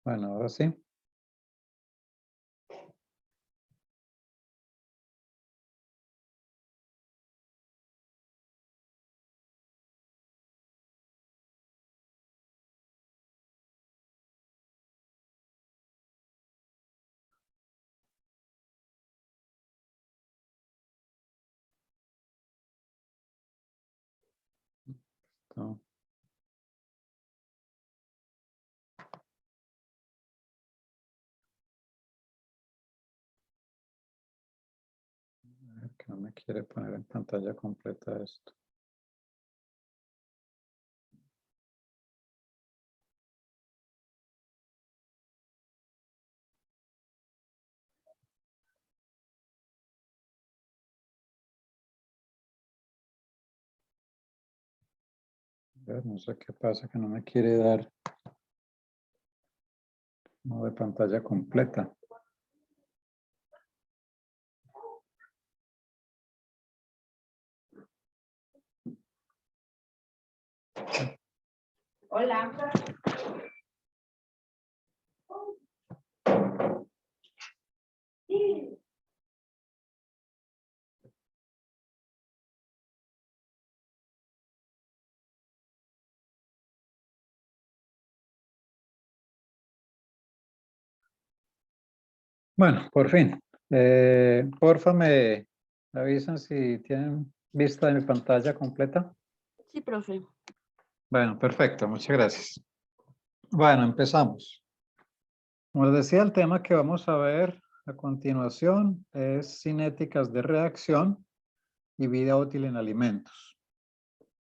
Bueno, ahora sí. No, que no me quiere poner en pantalla completa esto. A ver, no sé qué pasa, que no me quiere dar no de pantalla completa. Hola. Bueno, por fin. Porfa, me avisan si tienen vista de mi pantalla completa. Sí, profe. Bueno, perfecto, muchas gracias. Bueno, empezamos. Como les decía, el tema que vamos a ver a continuación es cinéticas de reacción y vida útil en alimentos.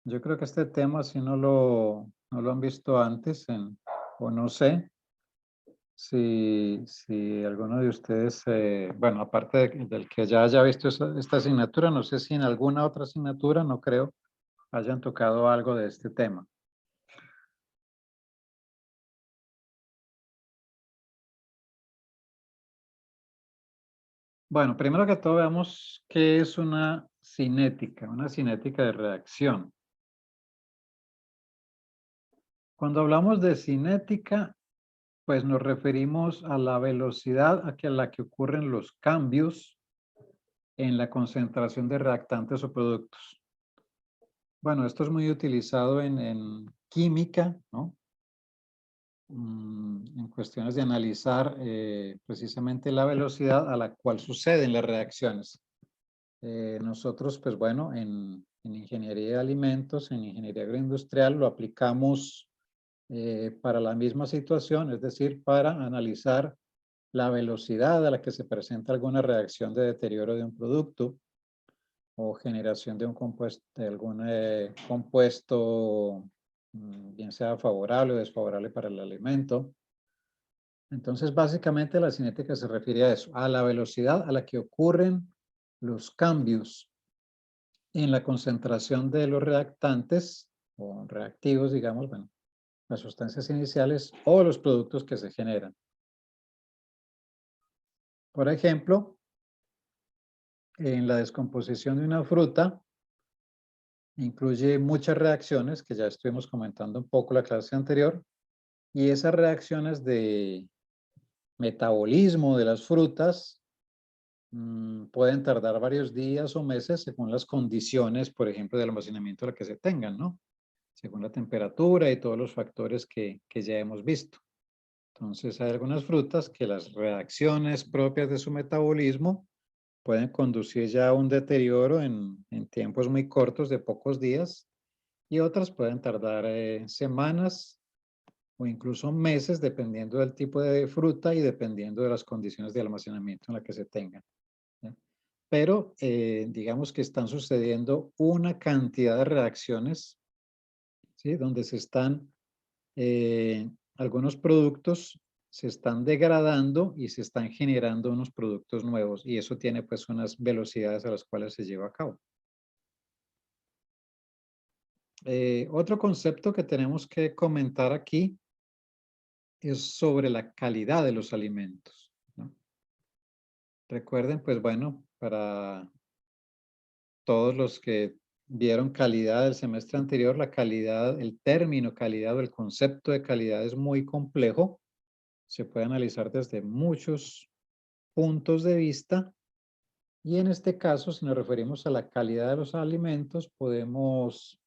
Yo creo que este tema, si no lo han visto antes, o no sé si alguno de ustedes, bueno, aparte del que ya haya visto esta asignatura, no sé si en alguna otra asignatura, no creo, hayan tocado algo de este tema. Bueno, primero que todo veamos qué es una cinética de reacción. Cuando hablamos de cinética, pues nos referimos a la velocidad a la que ocurren los cambios en la concentración de reactantes o productos. Bueno, esto es muy utilizado en química, ¿no? En cuestiones de analizar precisamente la velocidad a la cual suceden las reacciones. Nosotros, pues bueno, en ingeniería de alimentos, en ingeniería agroindustrial, lo aplicamos para la misma situación, es decir, para analizar la velocidad a la que se presenta alguna reacción de deterioro de un producto o generación de un compuesto, de algún compuesto, bien sea favorable o desfavorable para el alimento. Entonces, básicamente la cinética se refiere a eso, a la velocidad a la que ocurren los cambios en la concentración de los reactantes o reactivos, digamos, bueno, las sustancias iniciales o los productos que se generan. Por ejemplo, en la descomposición de una fruta, incluye muchas reacciones que ya estuvimos comentando un poco la clase anterior, y esas reacciones de metabolismo de las frutas pueden tardar varios días o meses según las condiciones, por ejemplo, de almacenamiento a la que se tengan, ¿no? Según la temperatura y todos los factores que ya hemos visto. Entonces, hay algunas frutas que las reacciones propias de su metabolismo pueden conducir ya a un deterioro en tiempos muy cortos de pocos días, y otras pueden tardar semanas o incluso meses dependiendo del tipo de fruta y dependiendo de las condiciones de almacenamiento en la que se tengan, ¿ya? Pero digamos que están sucediendo una cantidad de reacciones, ¿sí? Donde se están, algunos productos se están degradando y se están generando unos productos nuevos, y eso tiene pues unas velocidades a las cuales se lleva a cabo. Otro concepto que tenemos que comentar aquí es sobre la calidad de los alimentos, ¿no? Recuerden, pues bueno, para todos los que vieron calidad del semestre anterior, la calidad, el término calidad o el concepto de calidad es muy complejo se puede analizar desde muchos puntos de vista. Y en este caso, si nos referimos a la calidad de los alimentos, podemos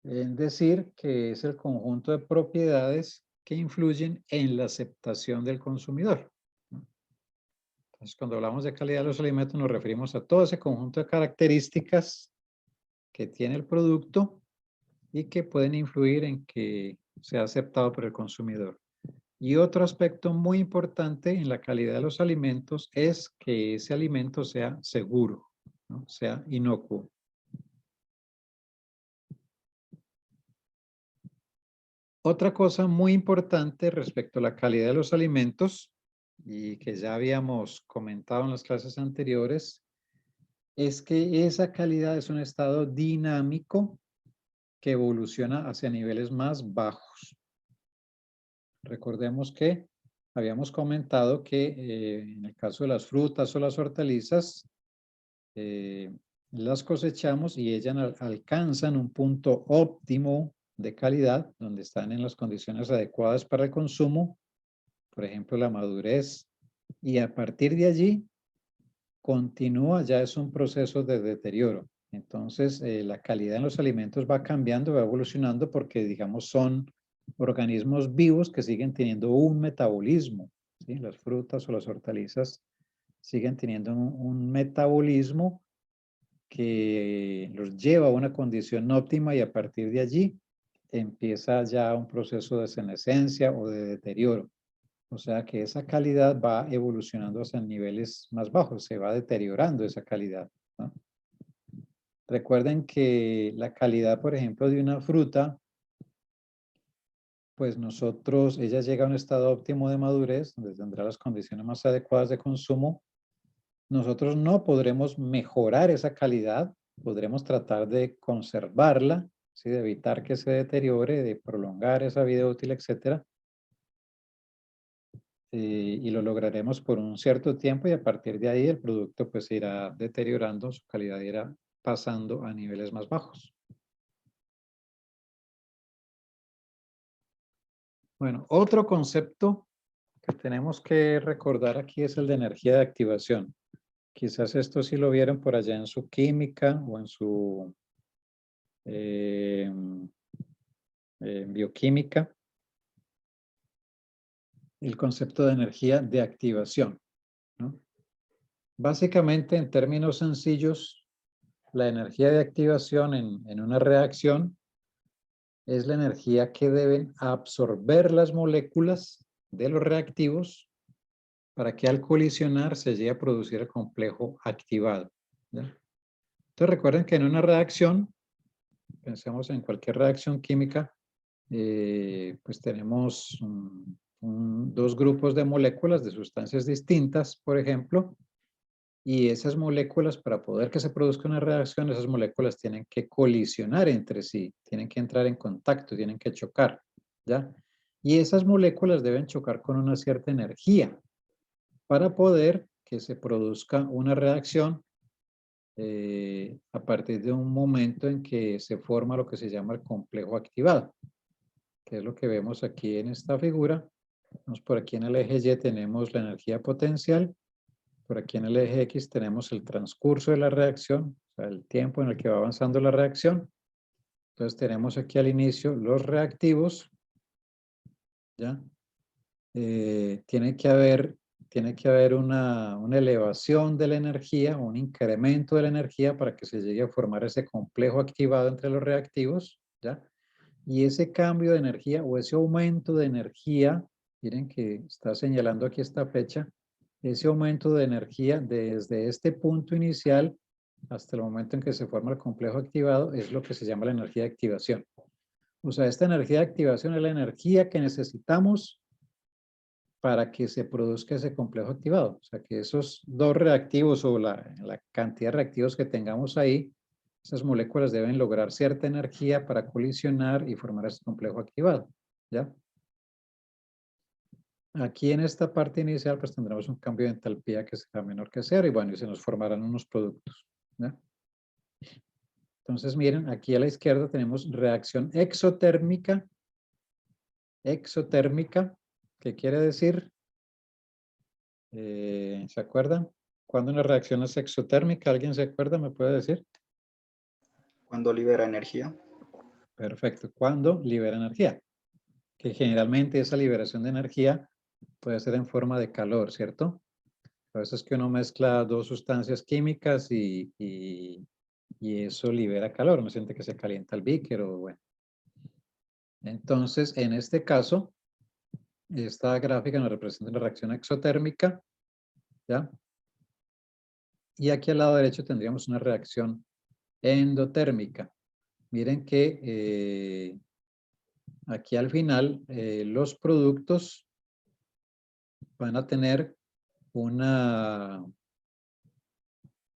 decir que es el conjunto de propiedades que influyen en la aceptación del consumidor. Entonces, cuando hablamos de calidad de los alimentos, nos referimos a todo ese conjunto de características que tiene el producto y que pueden influir en que sea aceptado por el consumidor. Y otro aspecto muy importante en la calidad de los alimentos es que ese alimento sea seguro, ¿no? Sea inocuo. Otra cosa muy importante respecto a la calidad de los alimentos y que ya habíamos comentado en las clases anteriores es que esa calidad es un estado dinámico que evoluciona hacia niveles más bajos. Recordemos que habíamos comentado que en el caso de las frutas o las hortalizas, las cosechamos y ellas alcanzan un punto óptimo de calidad, donde están en las condiciones adecuadas para el consumo, por ejemplo, la madurez, y a partir de allí continúa, ya es un proceso de deterioro. Entonces, la calidad en los alimentos va cambiando, va evolucionando porque, digamos, son organismos vivos que siguen teniendo un metabolismo, ¿sí? Las frutas o las hortalizas siguen teniendo un metabolismo que los lleva a una condición óptima y a partir de allí empieza ya un proceso de senescencia o de deterioro. O sea que esa calidad va evolucionando hacia niveles más bajos, se va deteriorando esa calidad, ¿no? Recuerden que la calidad, por ejemplo, de una fruta, pues ella llega a un estado óptimo de madurez, donde tendrá las condiciones más adecuadas de consumo. Nosotros no podremos mejorar esa calidad, podremos tratar de conservarla, ¿sí? De evitar que se deteriore, de prolongar esa vida útil, etcétera. Y lo lograremos por un cierto tiempo y a partir de ahí el producto pues irá deteriorando, su calidad irá pasando a niveles más bajos. Bueno, otro concepto que tenemos que recordar aquí es el de energía de activación. Quizás esto sí lo vieron por allá en su química o en su bioquímica. El concepto de energía de activación, ¿no? Básicamente, en términos sencillos, la energía de activación en una reacción es la energía que deben absorber las moléculas de los reactivos para que al colisionar se llegue a producir el complejo activado, ¿ya? Entonces recuerden que en una reacción, pensemos en cualquier reacción química, pues tenemos dos grupos de moléculas de sustancias distintas, por ejemplo, y esas moléculas, para poder que se produzca una reacción, esas moléculas tienen que colisionar entre sí, tienen que entrar en contacto, tienen que chocar, ¿ya? Y esas moléculas deben chocar con una cierta energía para poder que se produzca una reacción a partir de un momento en que se forma lo que se llama el complejo activado, que es lo que vemos aquí en esta figura. Por aquí en el eje Y tenemos la energía potencial. Por aquí en el eje X tenemos el transcurso de la reacción, o sea, el tiempo en el que va avanzando la reacción. Entonces tenemos aquí al inicio los reactivos, ¿ya? Tiene que haber una elevación de la energía, un incremento de la energía para que se llegue a formar ese complejo activado entre los reactivos, ¿ya? Y ese cambio de energía o ese aumento de energía, miren que está señalando aquí esta fecha, ese aumento de energía desde este punto inicial hasta el momento en que se forma el complejo activado es lo que se llama la energía de activación. O sea, esta energía de activación es la energía que necesitamos para que se produzca ese complejo activado. O sea, que esos dos reactivos o la cantidad de reactivos que tengamos ahí, esas moléculas deben lograr cierta energía para colisionar y formar ese complejo activado, ¿ya? Aquí en esta parte inicial pues tendremos un cambio de entalpía que será menor que cero y bueno, y se nos formarán unos productos, ¿ya? Entonces miren, aquí a la izquierda tenemos reacción exotérmica, ¿Qué quiere decir? ¿Se acuerdan? ¿Cuándo una reacción es exotérmica? ¿Alguien se acuerda? ¿Me puede decir? Cuando libera energía. Perfecto. ¿Cuándo libera energía? Que generalmente esa liberación de energía puede ser en forma de calor, ¿cierto? A veces que uno mezcla dos sustancias químicas y eso libera calor. No siente que se calienta el beaker o bueno. Entonces, en este caso, esta gráfica nos representa una reacción exotérmica, ¿ya? Y aquí al lado derecho tendríamos una reacción endotérmica. Miren que aquí al final los productos van a tener una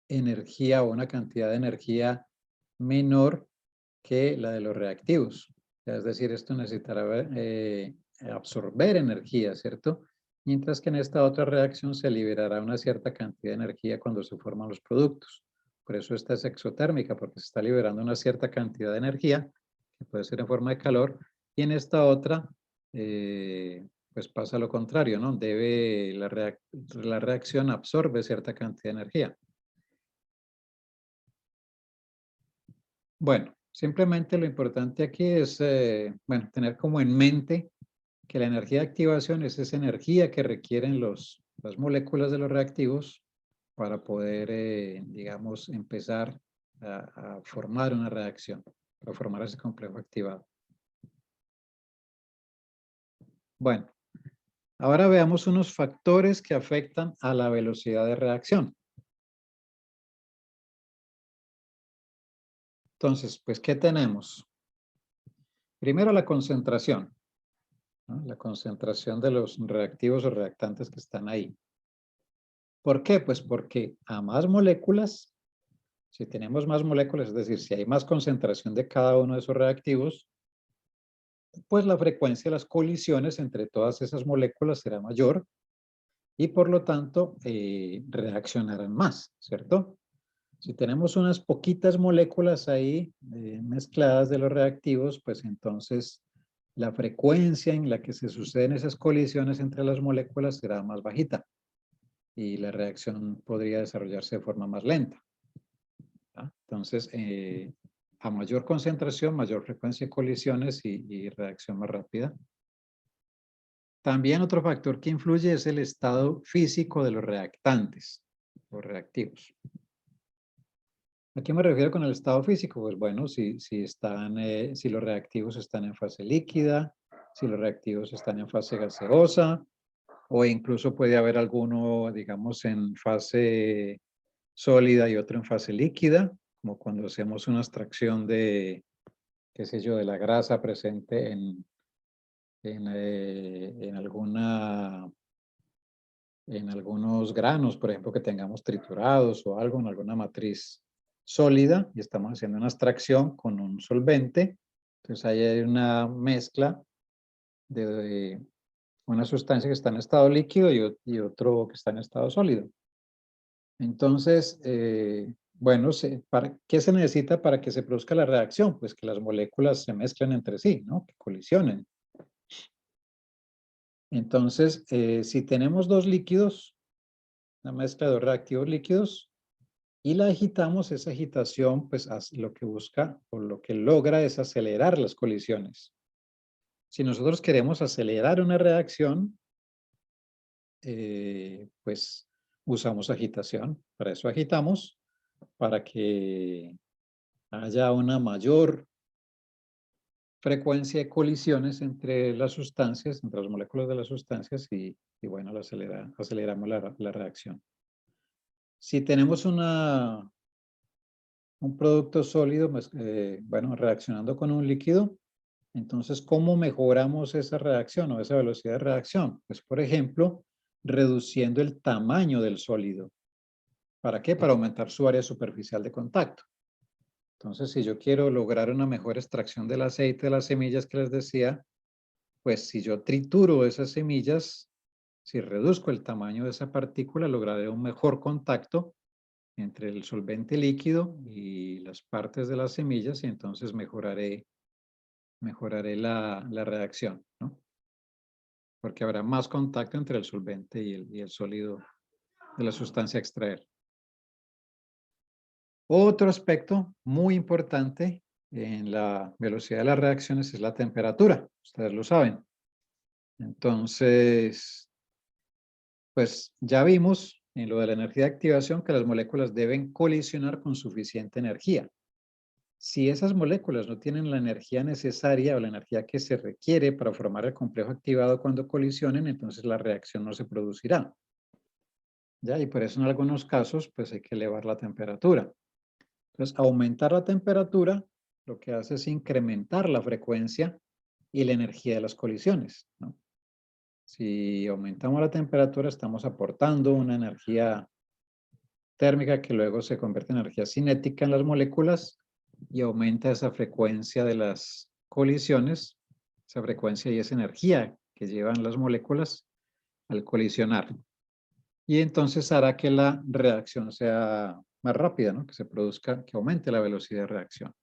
energía o una cantidad de energía menor que la de los reactivos. Es decir, esto necesitará absorber energía, ¿cierto? Mientras que en esta otra reacción se liberará una cierta cantidad de energía cuando se forman los productos. Por eso esta es exotérmica, porque se está liberando una cierta cantidad de energía, que puede ser en forma de calor, y en esta otra, pues pasa lo contrario, ¿no? La reacción absorbe cierta cantidad de energía. Bueno, simplemente lo importante aquí es, bueno, tener como en mente que la energía de activación es esa energía que requieren las moléculas de los reactivos para poder, digamos, empezar a formar una reacción, para formar ese complejo activado. Bueno, ahora veamos unos factores que afectan a la velocidad de reacción. Entonces, pues, ¿qué tenemos? Primero la concentración, ¿no? La concentración de los reactivos o reactantes que están ahí. ¿Por qué? Pues porque a más moléculas, si tenemos más moléculas, es decir, si hay más concentración de cada uno de esos reactivos, pues la frecuencia de las colisiones entre todas esas moléculas será mayor y por lo tanto reaccionarán más, ¿cierto? Si tenemos unas poquitas moléculas ahí mezcladas de los reactivos, pues entonces la frecuencia en la que se suceden esas colisiones entre las moléculas será más bajita y la reacción podría desarrollarse de forma más lenta, ¿ah? Entonces, a mayor concentración, mayor frecuencia de colisiones y reacción más rápida. También otro factor que influye es el estado físico de los reactantes, los reactivos. ¿A qué me refiero con el estado físico? Pues bueno, si los reactivos están en fase líquida, si los reactivos están en fase gaseosa, o incluso puede haber alguno, digamos, en fase sólida y otro en fase líquida, como cuando hacemos una extracción de, qué sé yo, de la grasa presente en algunos granos, por ejemplo, que tengamos triturados o algo en alguna matriz sólida y estamos haciendo una extracción con un solvente. Entonces ahí hay una mezcla de una sustancia que está en estado líquido y otro que está en estado sólido. Entonces, bueno, ¿qué se necesita para que se produzca la reacción? Pues que las moléculas se mezclen entre sí, ¿no? Que colisionen. Entonces, si tenemos dos líquidos, una mezcla de dos reactivos líquidos, y la agitamos, esa agitación, pues lo que busca o lo que logra es acelerar las colisiones. Si nosotros queremos acelerar una reacción, pues usamos agitación. Para eso agitamos, para que haya una mayor frecuencia de colisiones entre las sustancias, entre las moléculas de las sustancias y bueno, aceleramos la reacción. Si tenemos un producto sólido, pues, bueno, reaccionando con un líquido, entonces, ¿cómo mejoramos esa reacción o esa velocidad de reacción? Pues, por ejemplo, reduciendo el tamaño del sólido. ¿Para qué? Para aumentar su área superficial de contacto. Entonces, si yo quiero lograr una mejor extracción del aceite de las semillas que les decía, pues si yo trituro esas semillas, si reduzco el tamaño de esa partícula, lograré un mejor contacto entre el solvente líquido y las partes de las semillas y entonces mejoraré la reacción, ¿no? porque habrá más contacto entre el solvente y el sólido de la sustancia a extraer. Otro aspecto muy importante en la velocidad de las reacciones es la temperatura, ustedes lo saben. Entonces, pues ya vimos en lo de la energía de activación que las moléculas deben colisionar con suficiente energía. Si esas moléculas no tienen la energía necesaria o la energía que se requiere para formar el complejo activado cuando colisionen, entonces la reacción no se producirá. ¿Ya? Y por eso en algunos casos pues hay que elevar la temperatura. Entonces, aumentar la temperatura lo que hace es incrementar la frecuencia y la energía de las colisiones, ¿no? Si aumentamos la temperatura, estamos aportando una energía térmica que luego se convierte en energía cinética en las moléculas y aumenta esa frecuencia de las colisiones, esa frecuencia y esa energía que llevan las moléculas al colisionar. Y entonces hará que la reacción sea más rápida, ¿no? Que se produzca, que aumente la velocidad de reacción.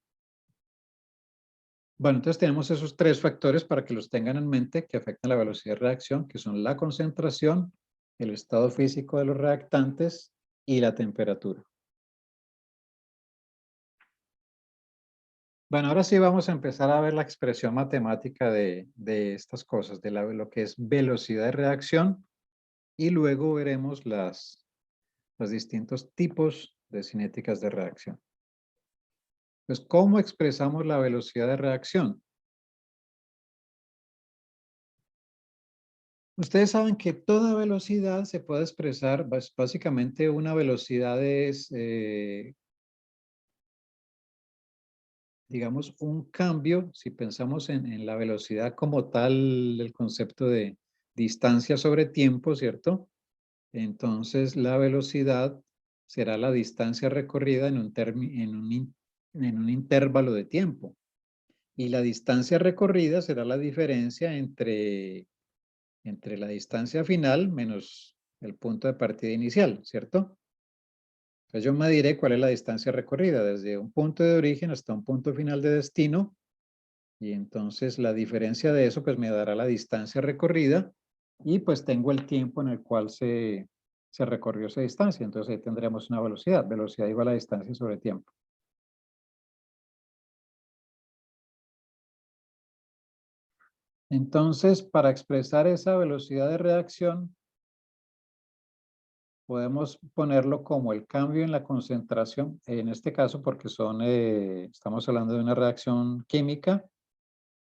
Bueno, entonces tenemos esos tres factores para que los tengan en mente que afectan la velocidad de reacción, que son la concentración, el estado físico de los reactantes y la temperatura. Bueno, ahora sí vamos a empezar a ver la expresión matemática de estas cosas, de lo que es velocidad de reacción, y luego veremos los distintos tipos de cinéticas de reacción. Pues, ¿cómo expresamos la velocidad de reacción? Ustedes saben que toda velocidad se puede expresar, básicamente una velocidad es, digamos, un cambio, si pensamos en la velocidad como tal, el concepto de distancia sobre tiempo, ¿cierto? Entonces, la velocidad será la distancia recorrida en un intervalo de tiempo. Y la distancia recorrida será la diferencia entre la distancia final menos el punto de partida inicial, ¿cierto? Entonces yo mediré cuál es la distancia recorrida desde un punto de origen hasta un punto final de destino, y entonces la diferencia de eso pues me dará la distancia recorrida y pues tengo el tiempo en el cual se recorrió esa distancia. Entonces ahí tendremos una velocidad. Velocidad igual a distancia sobre tiempo. Entonces, para expresar esa velocidad de reacción, podemos ponerlo como el cambio en la concentración, en este caso porque estamos hablando de una reacción química,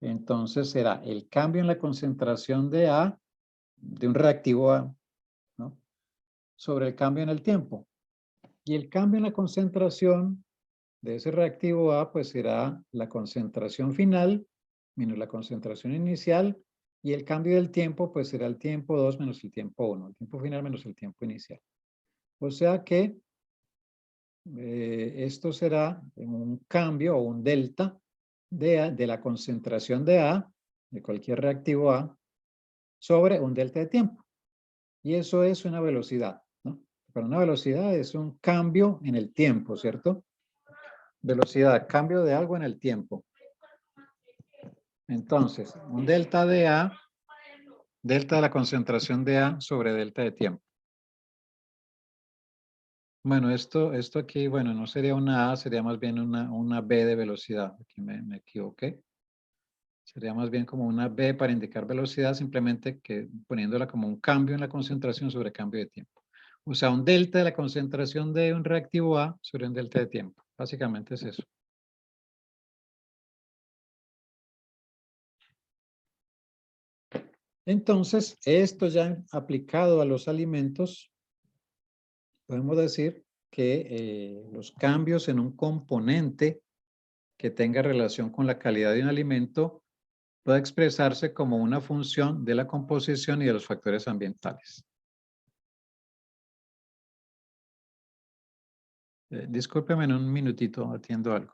entonces será el cambio en la concentración de A, de un reactivo A, ¿no? Sobre el cambio en el tiempo. Y el cambio en la concentración de ese reactivo A, pues será la concentración final menos la concentración inicial, y el cambio del tiempo, pues será el tiempo 2 menos el tiempo 1, el tiempo final menos el tiempo inicial. O sea que esto será un cambio o un delta de la concentración de A, de cualquier reactivo A, sobre un delta de tiempo. Y eso es una velocidad, ¿no? Pero una velocidad es un cambio en el tiempo, ¿cierto? Velocidad, cambio de algo en el tiempo. Entonces, un delta de A, delta de la concentración de A sobre delta de tiempo. Bueno, esto aquí, bueno, no sería una A, sería más bien una B de velocidad. Aquí me equivoqué. Sería más bien como una B para indicar velocidad, simplemente que poniéndola como un cambio en la concentración sobre cambio de tiempo. O sea, un delta de la concentración de un reactivo A sobre un delta de tiempo. Básicamente es eso. Entonces, esto ya aplicado a los alimentos, podemos decir que los cambios en un componente que tenga relación con la calidad de un alimento puede expresarse como una función de la composición y de los factores ambientales. Discúlpeme en un minutito, atiendo algo.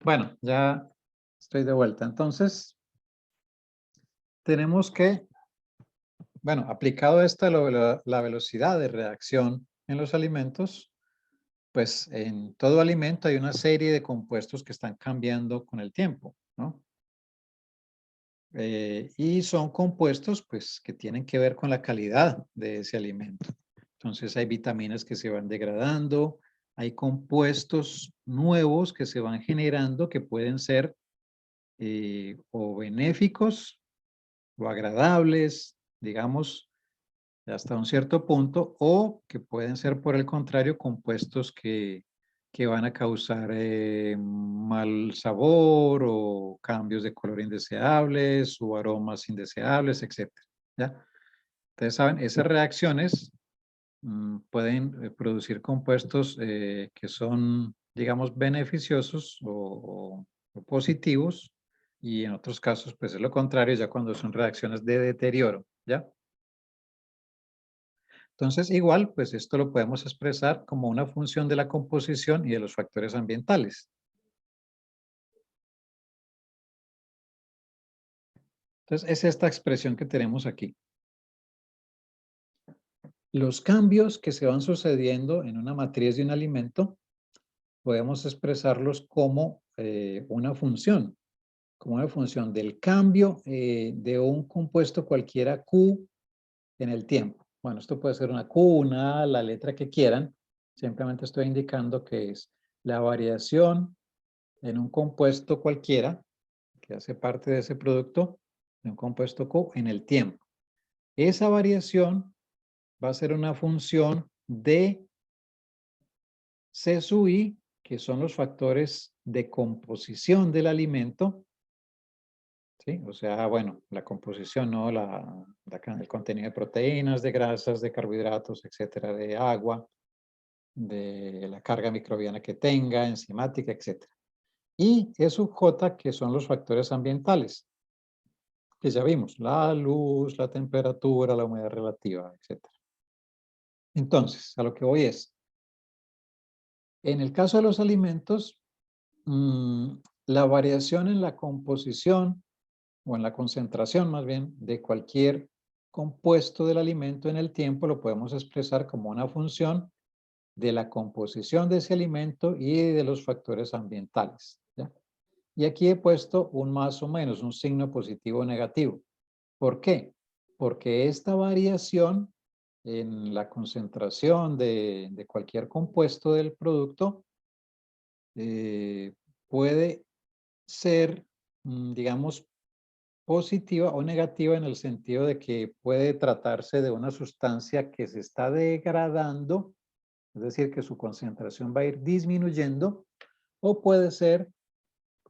Bueno, ya estoy de vuelta. Entonces, tenemos que, bueno, aplicado esta la velocidad de reacción en los alimentos, pues en todo alimento hay una serie de compuestos que están cambiando con el tiempo, ¿no? Y son compuestos, pues, que tienen que ver con la calidad de ese alimento. Entonces, hay vitaminas que se van degradando, hay compuestos nuevos que se van generando que pueden ser o benéficos o agradables, digamos, hasta un cierto punto, o que pueden ser, por el contrario, compuestos que van a causar mal sabor o cambios de color indeseables o aromas indeseables, etcétera, ¿ya? Ustedes saben, esas reacciones pueden producir compuestos que son, digamos, beneficiosos o positivos, y en otros casos, pues es lo contrario, ya cuando son reacciones de deterioro, ¿ya? Entonces, igual, pues esto lo podemos expresar como una función de la composición y de los factores ambientales. Entonces, es esta expresión que tenemos aquí. Los cambios que se van sucediendo en una matriz de un alimento, podemos expresarlos como una función del cambio de un compuesto cualquiera Q en el tiempo. Bueno, esto puede ser una Q, una A, la letra que quieran. Simplemente estoy indicando que es la variación en un compuesto cualquiera que hace parte de ese producto, de un compuesto Q en el tiempo. Esa variación va a ser una función de C sub I, que son los factores de composición del alimento, ¿sí? O sea, bueno, la composición, ¿no? El contenido de proteínas, de grasas, de carbohidratos, etcétera, de agua, de la carga microbiana que tenga, enzimática, etcétera. Y E sub J, que son los factores ambientales, que ya vimos, la luz, la temperatura, la humedad relativa, etcétera. Entonces, a lo que voy es, en el caso de los alimentos, la variación en la composición o en la concentración más bien de cualquier compuesto del alimento en el tiempo lo podemos expresar como una función de la composición de ese alimento y de los factores ambientales, ¿ya? Y aquí he puesto un más o menos, un signo positivo o negativo. ¿Por qué? Porque esta variación en la concentración de cualquier compuesto del producto eh, puede ser, digamos, positiva o negativa en el sentido de que puede tratarse de una sustancia que se está degradando, es decir, que su concentración va a ir disminuyendo, o puede ser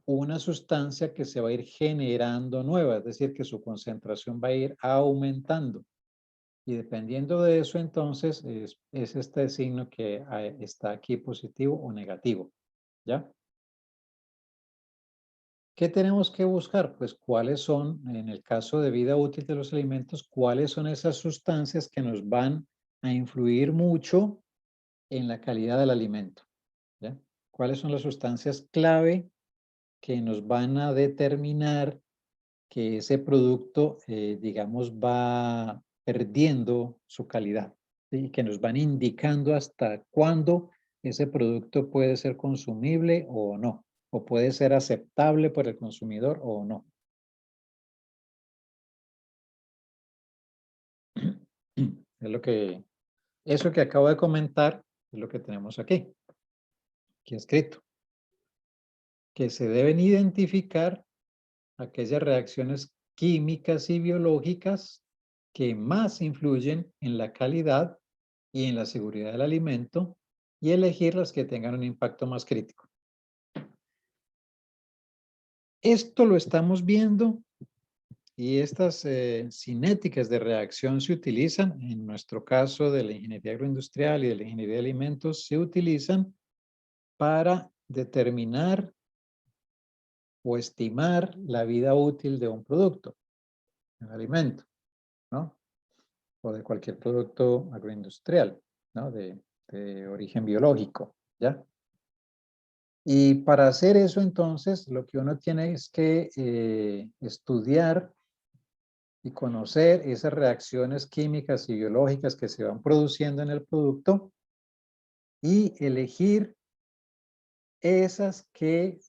una sustancia que se va a ir generando nueva, es decir, que su concentración va a ir aumentando. Y dependiendo de eso, entonces, es este signo que está aquí positivo o negativo, ¿ya? ¿Qué tenemos que buscar? Pues cuáles son, en el caso de vida útil de los alimentos, cuáles son esas sustancias que nos van a influir mucho en la calidad del alimento, ¿ya? ¿Cuáles son las sustancias clave que nos van a determinar que ese producto, digamos, va perdiendo su calidad, ¿sí? Y que nos van indicando hasta cuándo ese producto puede ser consumible o no, o puede ser aceptable por el consumidor o no. Eso que acabo de comentar es lo que tenemos aquí escrito, que se deben identificar aquellas reacciones químicas y biológicas que más influyen en la calidad y en la seguridad del alimento, y elegir las que tengan un impacto más crítico. Esto lo estamos viendo, y estas cinéticas de reacción se utilizan, en nuestro caso de la ingeniería agroindustrial y de la ingeniería de alimentos, se utilizan para determinar o estimar la vida útil de un producto, un alimento, ¿no? O de cualquier producto agroindustrial, ¿no? De origen biológico, ¿ya? Y para hacer eso, entonces, lo que uno tiene es que estudiar y conocer esas reacciones químicas y biológicas que se van produciendo en el producto y elegir esas que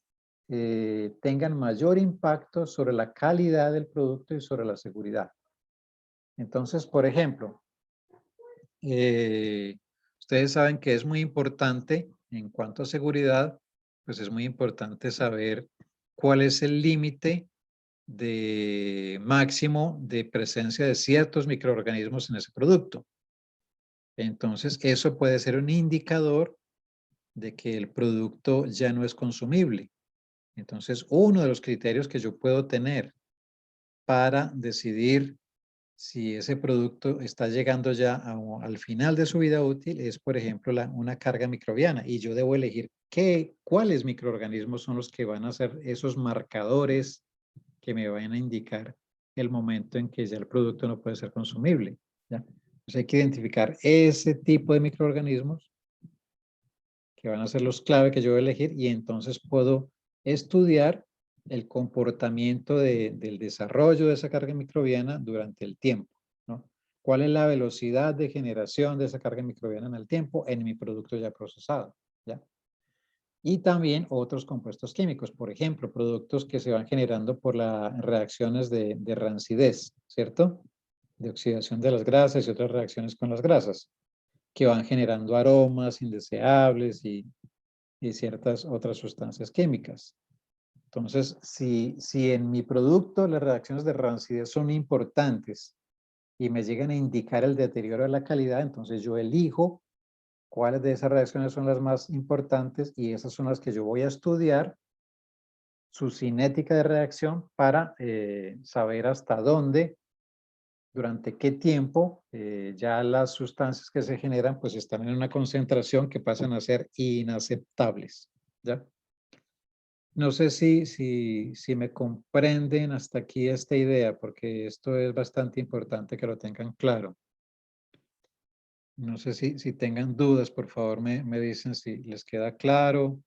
tengan mayor impacto sobre la calidad del producto y sobre la seguridad. Entonces, por ejemplo, ustedes saben que es muy importante en cuanto a seguridad, pues es muy importante saber cuál es el límite de máximo de presencia de ciertos microorganismos en ese producto. Entonces, eso puede ser un indicador de que el producto ya no es consumible. Entonces, uno de los criterios que yo puedo tener para decidir si ese producto está llegando ya al final de su vida útil es, por ejemplo, una carga microbiana. Y yo debo elegir cuáles microorganismos son los que van a ser esos marcadores que me van a indicar el momento en que ya el producto no puede ser consumible, ¿ya? Entonces hay que identificar ese tipo de microorganismos que van a ser los clave que yo voy a elegir y entonces puedo estudiar el comportamiento del desarrollo de esa carga microbiana durante el tiempo, ¿no? ¿Cuál es la velocidad de generación de esa carga microbiana en el tiempo en mi producto ya procesado, ¿ya? Y también otros compuestos químicos, por ejemplo, productos que se van generando por las reacciones de rancidez, ¿cierto? De oxidación de las grasas y otras reacciones con las grasas, que van generando aromas indeseables y ciertas otras sustancias químicas. Entonces, si en mi producto las reacciones de rancidez son importantes y me llegan a indicar el deterioro de la calidad, entonces yo elijo cuáles de esas reacciones son las más importantes y esas son las que yo voy a estudiar su cinética de reacción para saber hasta dónde, durante qué tiempo ya las sustancias que se generan pues están en una concentración que pasan a ser inaceptables, ¿ya? No sé si me comprenden hasta aquí esta idea, porque esto es bastante importante que lo tengan claro. No sé si tengan dudas, por favor me dicen si les queda claro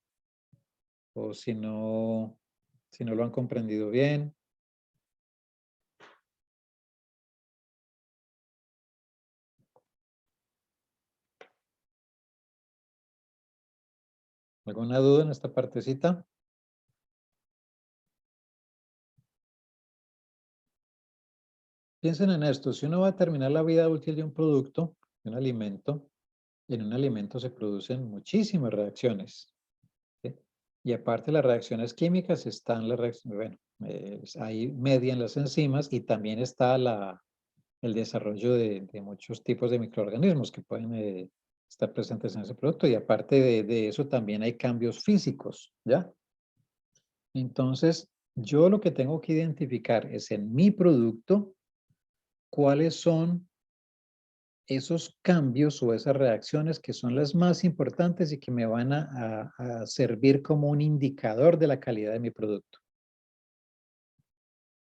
o si no lo han comprendido bien. ¿Alguna duda en esta partecita? Piensen en esto, si uno va a terminar la vida útil de un producto, de un alimento, en un alimento se producen muchísimas reacciones, ¿sí? Y aparte de las reacciones químicas están las reacciones, bueno, ahí median las enzimas y también está el desarrollo de muchos tipos de microorganismos que pueden estar presentes en ese producto. Y aparte de eso también hay cambios físicos, ¿ya? Entonces, yo lo que tengo que identificar es en mi producto cuáles son esos cambios o esas reacciones que son las más importantes y que me van a servir como un indicador de la calidad de mi producto.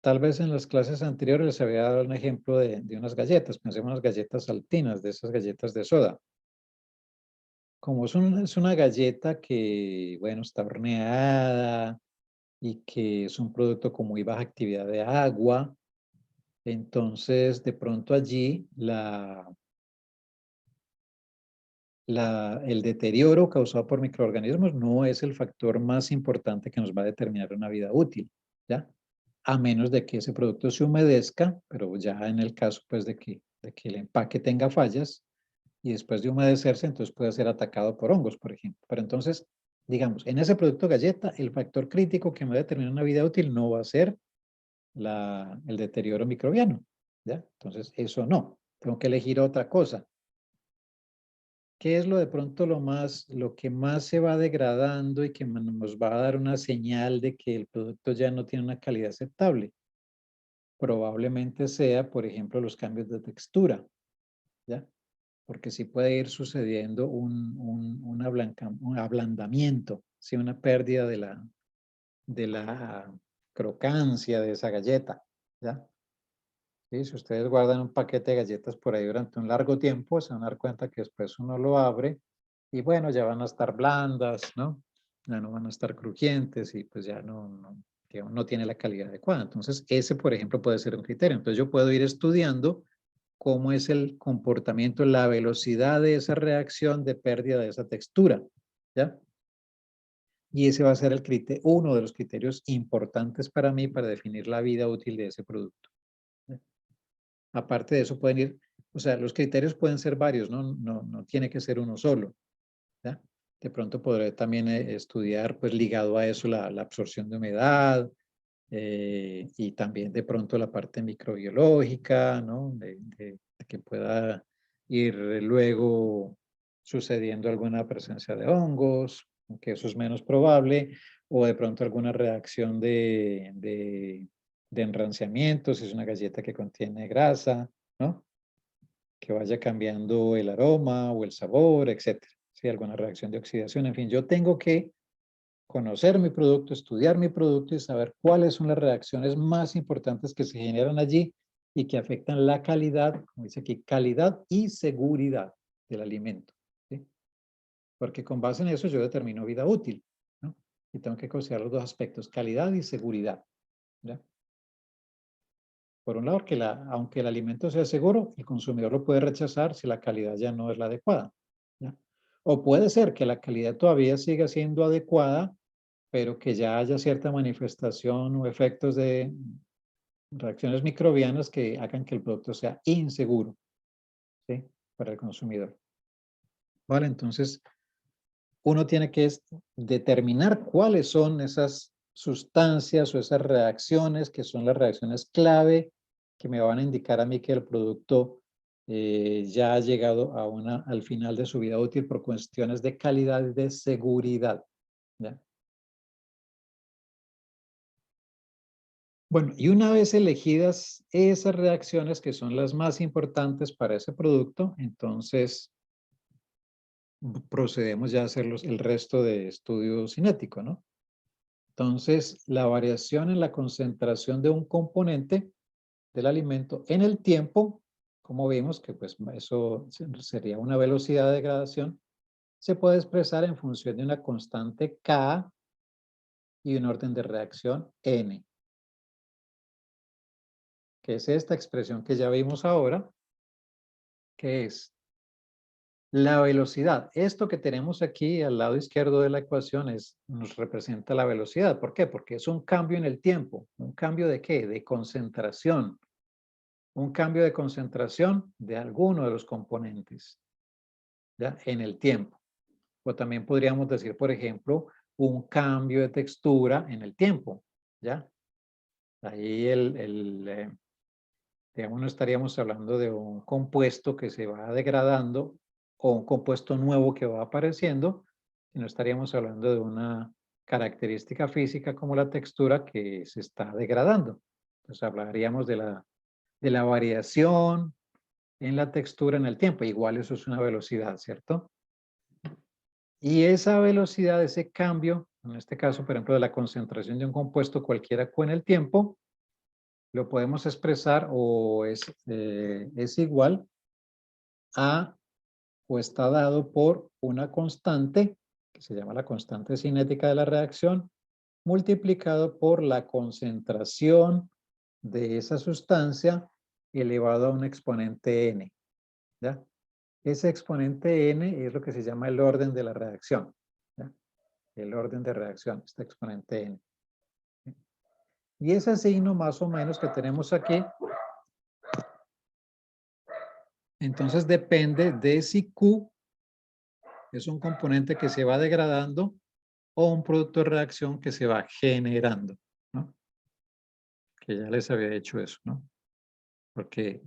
Tal vez en las clases anteriores les había dado un ejemplo de unas galletas, pensemos en unas galletas saltinas, de esas galletas de soda. Como es una galleta que, bueno, está horneada y que es un producto con muy baja actividad de agua, entonces de pronto allí el deterioro causado por microorganismos no es el factor más importante que nos va a determinar una vida útil, ¿ya? A menos de que ese producto se humedezca, pero ya en el caso pues de que el empaque tenga fallas y después de humedecerse, entonces puede ser atacado por hongos, por ejemplo. Pero entonces, digamos, en ese producto galleta, el factor crítico que me va a determinar una vida útil no va a ser el deterioro microbiano, ¿ya? Entonces, eso no. Tengo que elegir otra cosa. ¿Qué es de pronto lo que más se va degradando y que nos va a dar una señal de que el producto ya no tiene una calidad aceptable? Probablemente sea, por ejemplo, los cambios de textura, ¿ya? Porque sí puede ir sucediendo un ablandamiento, ¿sí? Una pérdida de la crocancia de esa galleta, ¿ya? ¿Sí? Si ustedes guardan un paquete de galletas por ahí durante un largo tiempo, se van a dar cuenta que después uno lo abre y bueno, ya van a estar blandas, ¿no? ya no van a estar crujientes y pues ya digamos, no tiene la calidad adecuada. Entonces, ese, por ejemplo, puede ser un criterio. Entonces, yo puedo ir estudiando cómo es el comportamiento, la velocidad de esa reacción de pérdida de esa textura, ¿ya? Y ese va a ser uno de los criterios importantes para mí para definir la vida útil de ese producto. ¿Ya? Aparte de eso pueden ir, o sea, los criterios pueden ser varios, no tiene que ser uno solo, ¿ya? De pronto podré también estudiar, pues ligado a eso, la absorción de humedad, y también de pronto la parte microbiológica, ¿no? De que pueda ir luego sucediendo alguna presencia de hongos, aunque eso es menos probable, o de pronto alguna reacción de enranciamiento, si es una galleta que contiene grasa, ¿no? Que vaya cambiando el aroma o el sabor, etcétera. Sí, alguna reacción de oxidación, en fin, yo tengo que conocer mi producto, estudiar mi producto y saber cuáles son las reacciones más importantes que se generan allí y que afectan la calidad, como dice aquí, calidad y seguridad del alimento, ¿sí? Porque con base en eso yo determino vida útil, ¿no? Y tengo que considerar los dos aspectos, calidad y seguridad, ¿ya? Por un lado, aunque el alimento sea seguro, el consumidor lo puede rechazar si la calidad ya no es la adecuada, ¿ya? O puede ser que la calidad todavía siga siendo adecuada, pero que ya haya cierta manifestación o efectos de reacciones microbianas que hagan que el producto sea inseguro, ¿sí? Para el consumidor. Vale, entonces uno tiene que determinar cuáles son esas sustancias o esas reacciones que son las reacciones clave que me van a indicar a mí que el producto ya ha llegado al final de su vida útil por cuestiones de calidad y de seguridad, ¿ya? Bueno, y una vez elegidas esas reacciones que son las más importantes para ese producto, entonces procedemos ya a hacer el resto de estudio cinético, ¿no? Entonces, la variación en la concentración de un componente del alimento en el tiempo, como vimos que pues eso sería una velocidad de degradación, se puede expresar en función de una constante K y un orden de reacción N, que es esta expresión que ya vimos ahora, que es la velocidad. Esto que tenemos aquí al lado izquierdo de la ecuación nos representa la velocidad. ¿Por qué? Porque es un cambio en el tiempo. ¿Un cambio de qué? De concentración. Un cambio de concentración de alguno de los componentes, ¿ya? En el tiempo. O también podríamos decir, por ejemplo, un cambio de textura en el tiempo, ¿ya? Ahí digamos, no estaríamos hablando de un compuesto que se va degradando o un compuesto nuevo que va apareciendo, sino estaríamos hablando de una característica física como la textura que se está degradando. Entonces hablaríamos de la variación en la textura en el tiempo. Igual eso es una velocidad, ¿cierto? Y esa velocidad, ese cambio, en este caso, por ejemplo, de la concentración de un compuesto cualquiera con el tiempo, lo podemos expresar o es igual a o está dado por una constante que se llama la constante cinética de la reacción multiplicado por la concentración de esa sustancia elevado a un exponente n, ¿ya? Ese exponente n es lo que se llama el orden de la reacción, ¿ya? El orden de reacción, este exponente n. Y ese signo más o menos que tenemos aquí, entonces depende de si Q es un componente que se va degradando o un producto de reacción que se va generando, ¿no? Que ya les había dicho eso, ¿no? Porque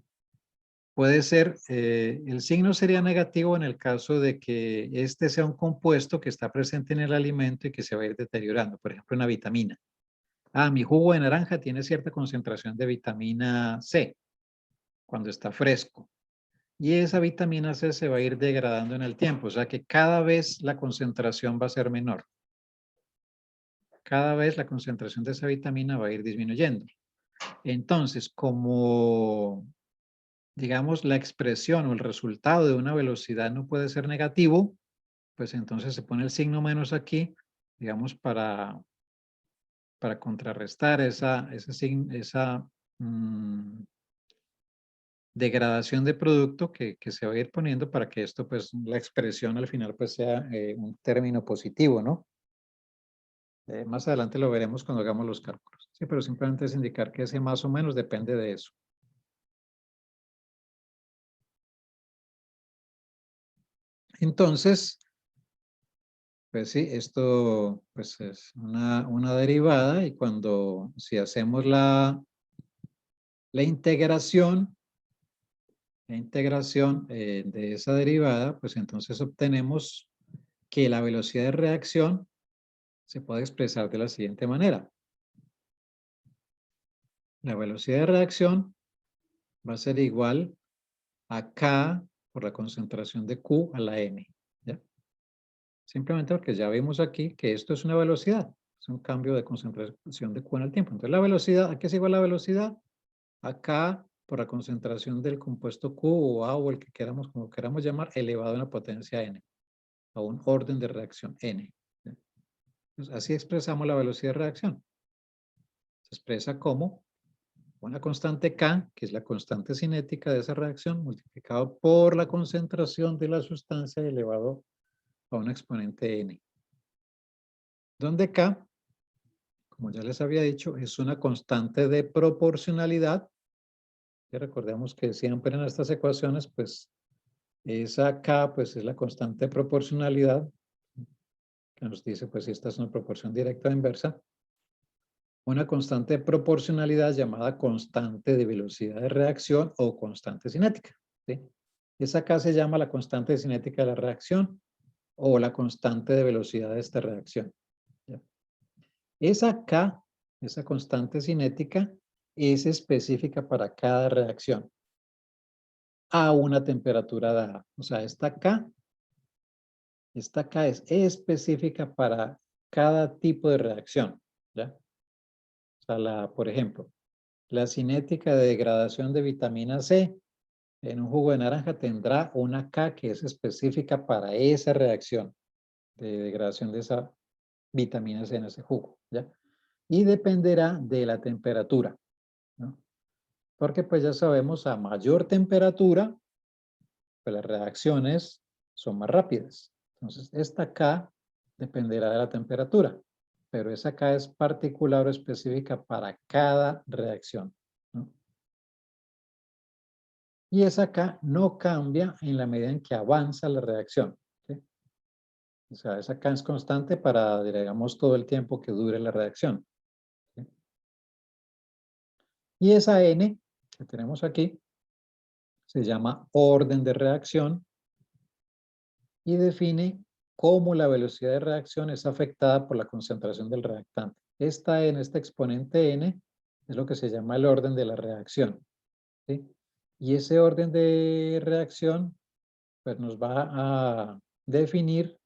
puede ser, el signo sería negativo en el caso de que este sea un compuesto que está presente en el alimento y que se va a ir deteriorando, por ejemplo, una vitamina. Ah, mi jugo de naranja tiene cierta concentración de vitamina C cuando está fresco. Y esa vitamina C se va a ir degradando en el tiempo, o sea que cada vez la concentración va a ser menor. Cada vez la concentración de esa vitamina va a ir disminuyendo. Entonces, como, digamos, la expresión o el resultado de una velocidad no puede ser negativo, pues entonces se pone el signo menos aquí digamos, para contrarrestar esa degradación de producto que se va a ir poniendo para que esto, pues, la expresión al final, pues, sea un término positivo, ¿no? Más adelante lo veremos cuando hagamos los cálculos. Sí, pero simplemente es indicar que ese más o menos depende de eso. Entonces, pues sí, esto pues es una derivada y si hacemos la integración, de esa derivada, pues entonces obtenemos que la velocidad de reacción se puede expresar de la siguiente manera. La velocidad de reacción va a ser igual a K por la concentración de Q a la M. ¿Ya? Simplemente porque ya vimos aquí que esto es una velocidad. Es un cambio de concentración de Q en el tiempo. Entonces la velocidad, ¿a qué es igual la velocidad? A K por la concentración del compuesto Q o A o el que queramos, como queramos llamar, elevado a la potencia N. A un orden de reacción N. ¿Ya? Entonces, así expresamos la velocidad de reacción. Se expresa como una constante K, que es la constante cinética de esa reacción, multiplicado por la concentración de la sustancia elevado a un exponente N. Donde K, como ya les había dicho, es una constante de proporcionalidad. Y recordemos que siempre en estas ecuaciones, pues, esa K, pues, es la constante de proporcionalidad, que nos dice, pues, si esta es una proporción directa o inversa. Una constante de proporcionalidad llamada constante de velocidad de reacción o constante cinética. ¿Sí? Esa acá se llama la constante cinética de la reacción o la constante de velocidad de esta reacción. ¿Ya? Esa K, esa constante cinética, es específica para cada reacción a una temperatura dada. O sea, esta K es específica para cada tipo de reacción. ¿Ya? O sea, por ejemplo, la cinética de degradación de vitamina C en un jugo de naranja tendrá una K que es específica para esa reacción de degradación de esa vitamina C en ese jugo, ¿ya? Y dependerá de la temperatura, ¿no? Porque pues ya sabemos, a mayor temperatura, pues las reacciones son más rápidas. Entonces, esta K dependerá de la temperatura, pero esa K es particular o específica para cada reacción, ¿no? Y esa K no cambia en la medida en que avanza la reacción. ¿Sí? O sea, esa K es constante para, digamos, todo el tiempo que dure la reacción. ¿Sí? Y esa N que tenemos aquí se llama orden de reacción y define cómo la velocidad de reacción es afectada por la concentración del reactante. Esta N, este exponente N, es lo que se llama el orden de la reacción. ¿Sí? Y ese orden de reacción pues, nos va a definir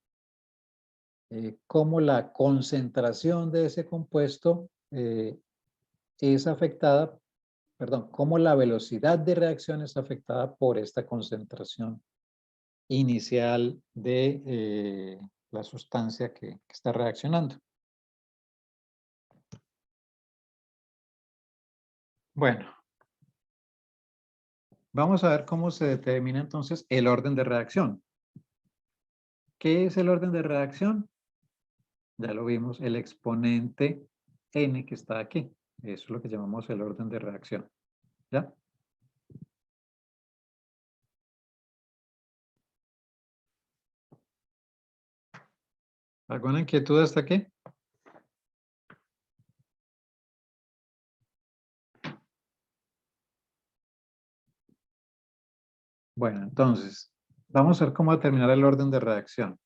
cómo la concentración de ese compuesto es afectada, perdón, cómo la velocidad de reacción es afectada por esta concentración inicial de la sustancia que está reaccionando. Bueno, vamos a ver cómo se determina entonces el orden de reacción. ¿Qué es el orden de reacción? Ya lo vimos, el exponente n que está aquí. Eso es lo que llamamos el orden de reacción. ¿Ya? ¿Alguna inquietud hasta aquí? Bueno, entonces, vamos a ver cómo determinar el orden de reacción.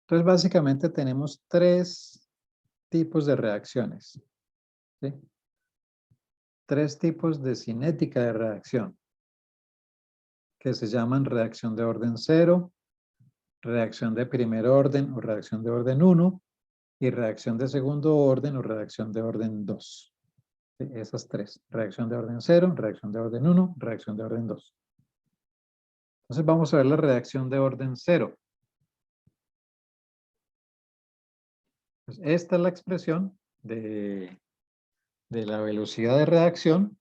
Entonces, básicamente tenemos tres tipos de reacciones. ¿Sí? Tres tipos de cinética de reacción, que se llaman reacción de orden 0, reacción de primer orden o reacción de orden 1 y reacción de segundo orden o reacción de orden 2. ¿Sí? Esas tres. Reacción de orden 0, reacción de orden 1, reacción de orden 2. Entonces vamos a ver la reacción de orden 0. Pues esta es la expresión de la velocidad de reacción,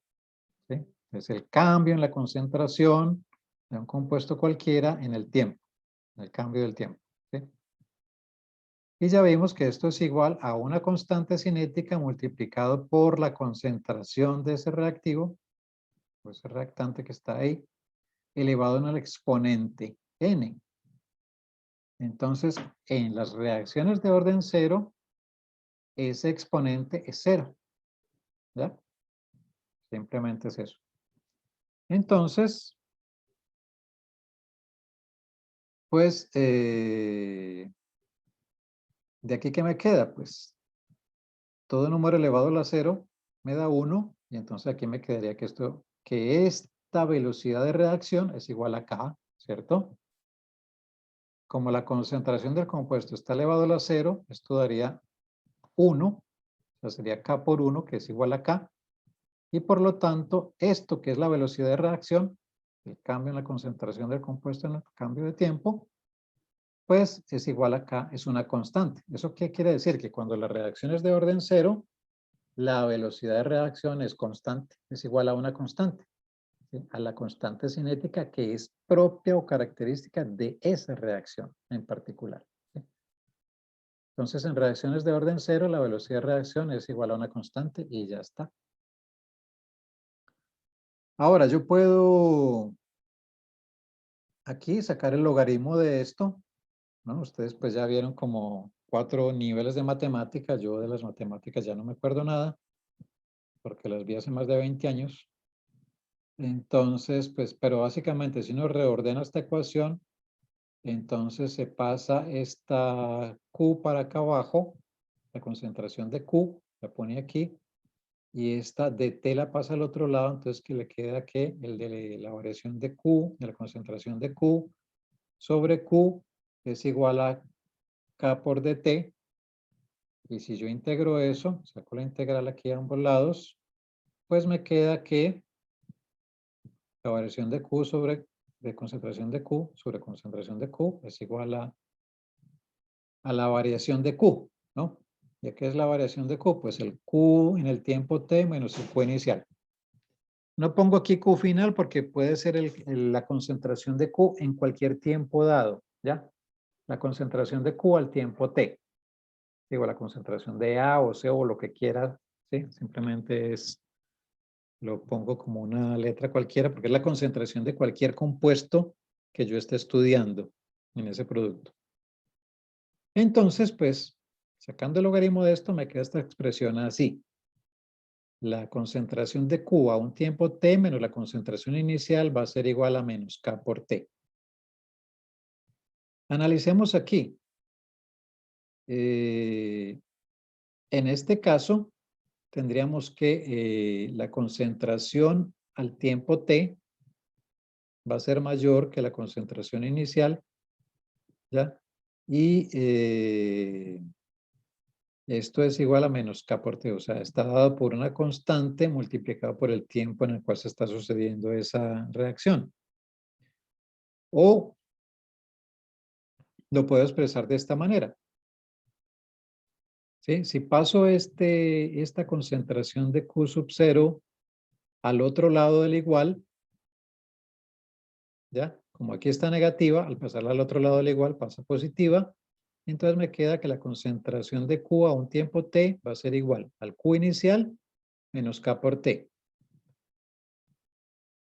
¿sí? Es el cambio en la concentración de un compuesto cualquiera en el tiempo, el cambio del tiempo, ¿sí? Y ya vimos que esto es igual a una constante cinética multiplicado por la concentración de ese reactivo, o ese reactante que está ahí, elevado en el exponente n. Entonces, en las reacciones de orden cero, ese exponente es cero, ¿ya? Simplemente es eso. Entonces, pues, ¿de aquí qué me queda? Pues, todo número elevado a la cero me da 1, y entonces aquí me quedaría que esta velocidad de reacción es igual a K, ¿cierto? Como la concentración del compuesto está elevado a la cero, esto daría 1, o sea, sería K por 1, que es igual a K, y por lo tanto, esto que es la velocidad de reacción, el cambio en la concentración del compuesto en el cambio de tiempo, pues es igual a K, es una constante. ¿Eso qué quiere decir? Que cuando la reacción es de orden cero, la velocidad de reacción es constante, es igual a una constante, ¿sí? A la constante cinética que es propia o característica de esa reacción en particular, ¿sí? Entonces, en reacciones de orden cero, la velocidad de reacción es igual a una constante y ya está. Ahora, yo puedo aquí sacar el logaritmo de esto, ¿no? Ustedes pues ya vieron como 4 niveles de matemáticas. Yo de las matemáticas ya no me acuerdo nada, porque las vi hace más de 20 años. Entonces, pues, pero básicamente si uno reordena esta ecuación, entonces se pasa esta Q para acá abajo, la concentración de Q, la pone aquí, y esta dt la pasa al otro lado, entonces que le queda que el de la variación de Q, de la concentración de Q, sobre Q es igual a K por dt, y si yo integro eso, saco la integral aquí a ambos lados, pues me queda que la variación de Q de concentración de Q sobre concentración de Q es igual a la variación de Q, ¿no? ¿Y qué es la variación de Q? Pues el Q en el tiempo t menos el Q inicial. No pongo aquí Q final porque puede ser la concentración de Q en cualquier tiempo dado, ¿ya? La concentración de Q al tiempo t. Digo, la concentración de A o C o lo que quiera, ¿sí? Simplemente lo pongo como una letra cualquiera porque es la concentración de cualquier compuesto que yo esté estudiando en ese producto. Entonces, pues, sacando el logaritmo de esto, me queda esta expresión así. La concentración de Q a un tiempo t menos la concentración inicial va a ser igual a menos K por t. Analicemos aquí. En este caso, tendríamos que la concentración al tiempo t va a ser mayor que la concentración inicial, ¿ya? Y esto es igual a menos K por T, o sea, está dado por una constante multiplicado por el tiempo en el cual se está sucediendo esa reacción. O lo puedo expresar de esta manera. ¿Sí? Si paso esta concentración de Q sub 0 al otro lado del igual, ¿ya? Como aquí está negativa, al pasarla al otro lado del igual pasa positiva, entonces me queda que la concentración de Q a un tiempo t va a ser igual al Q inicial menos K por t.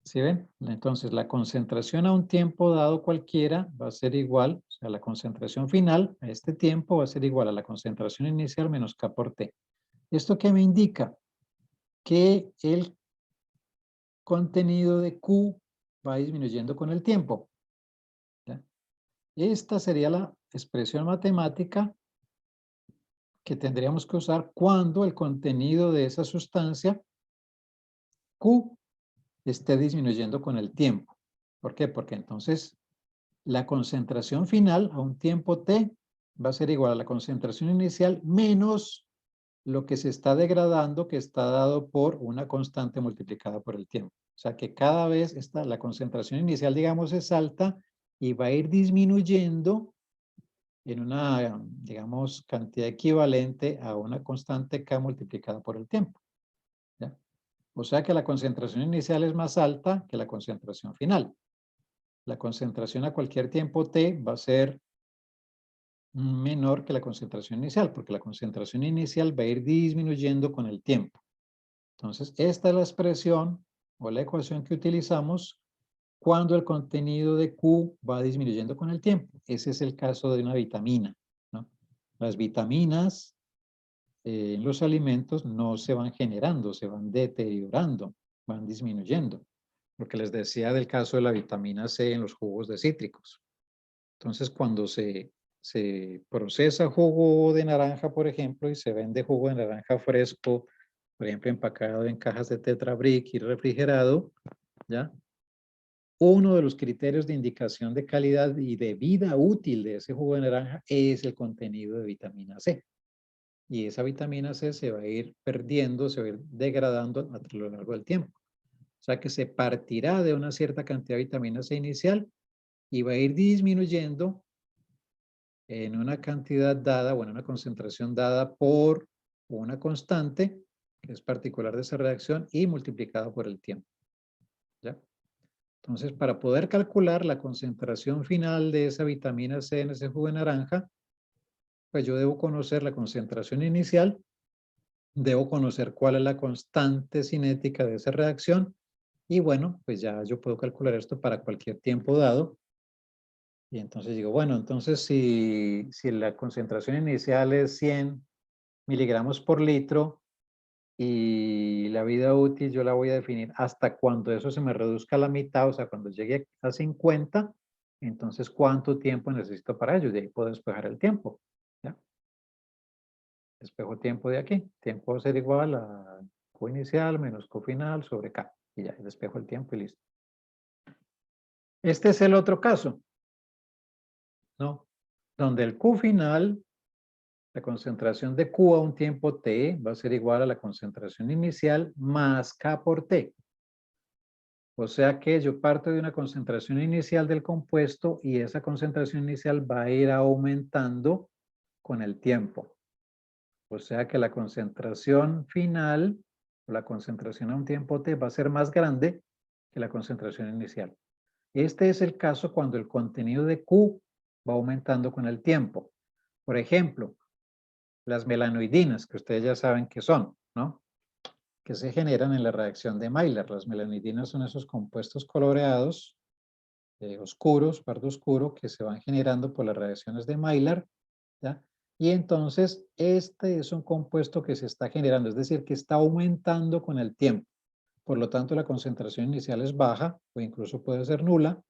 ¿Sí ven? Entonces la concentración a un tiempo dado cualquiera va a ser igual, o sea, la concentración final a este tiempo va a ser igual a la concentración inicial menos K por t. ¿Esto qué me indica? Que el contenido de Q va disminuyendo con el tiempo, ¿ya? Esta sería la expresión matemática que tendríamos que usar cuando el contenido de esa sustancia Q esté disminuyendo con el tiempo. ¿Por qué? Porque entonces la concentración final a un tiempo t va a ser igual a la concentración inicial menos lo que se está degradando, que está dado por una constante multiplicada por el tiempo. O sea que cada vez la concentración inicial, digamos, es alta y va a ir disminuyendo en una, digamos, cantidad equivalente a una constante K multiplicada por el tiempo. ¿Ya? O sea que la concentración inicial es más alta que la concentración final. La concentración a cualquier tiempo t va a ser menor que la concentración inicial, porque la concentración inicial va a ir disminuyendo con el tiempo. Entonces, esta es la expresión o la ecuación que utilizamos cuando el contenido de Q va disminuyendo con el tiempo. Ese es el caso de una vitamina, ¿no? Las vitaminas en los alimentos no se van generando, se van deteriorando, van disminuyendo. Lo que les decía del caso de la vitamina C en los jugos de cítricos. Entonces, cuando se procesa jugo de naranja, por ejemplo, y se vende jugo de naranja fresco, por ejemplo, empacado en cajas de Tetra Brick y refrigerado, ¿ya? Uno de los criterios de indicación de calidad y de vida útil de ese jugo de naranja es el contenido de vitamina C. Y esa vitamina C se va a ir perdiendo, se va a ir degradando a lo largo del tiempo. O sea que se partirá de una cierta cantidad de vitamina C inicial y va a ir disminuyendo en una cantidad dada, o en una concentración dada por una constante, que es particular de esa reacción, y multiplicada por el tiempo. ¿Ya? Entonces, para poder calcular la concentración final de esa vitamina C en ese jugo de naranja, pues yo debo conocer la concentración inicial, debo conocer cuál es la constante cinética de esa reacción, y bueno, pues ya yo puedo calcular esto para cualquier tiempo dado. Y entonces digo, bueno, entonces si la concentración inicial es 100 miligramos por litro y la vida útil yo la voy a definir hasta cuando eso se me reduzca a la mitad, o sea, cuando llegue a 50, entonces ¿cuánto tiempo necesito para ello? De ahí puedo despejar el tiempo. ¿Ya? Despejo tiempo de aquí. Tiempo va a ser igual a Q inicial menos Q final sobre K. Y ya, despejo el tiempo y listo. Este es el otro caso, ¿no? Donde el Q final, la concentración de Q a un tiempo T va a ser igual a la concentración inicial más K por T. O sea que yo parto de una concentración inicial del compuesto y esa concentración inicial va a ir aumentando con el tiempo. O sea que la concentración final, o la concentración a un tiempo T, va a ser más grande que la concentración inicial. Este es el caso cuando el contenido de Q va aumentando con el tiempo. Por ejemplo, las melanoidinas, que ustedes ya saben qué son, ¿no? Que se generan en la reacción de Maillard. Las melanoidinas son esos compuestos coloreados, oscuros, pardo oscuro, que se van generando por las reacciones de Maillard, ¿ya? Y entonces este es un compuesto que se está generando, es decir, que está aumentando con el tiempo. Por lo tanto, la concentración inicial es baja o incluso puede ser nula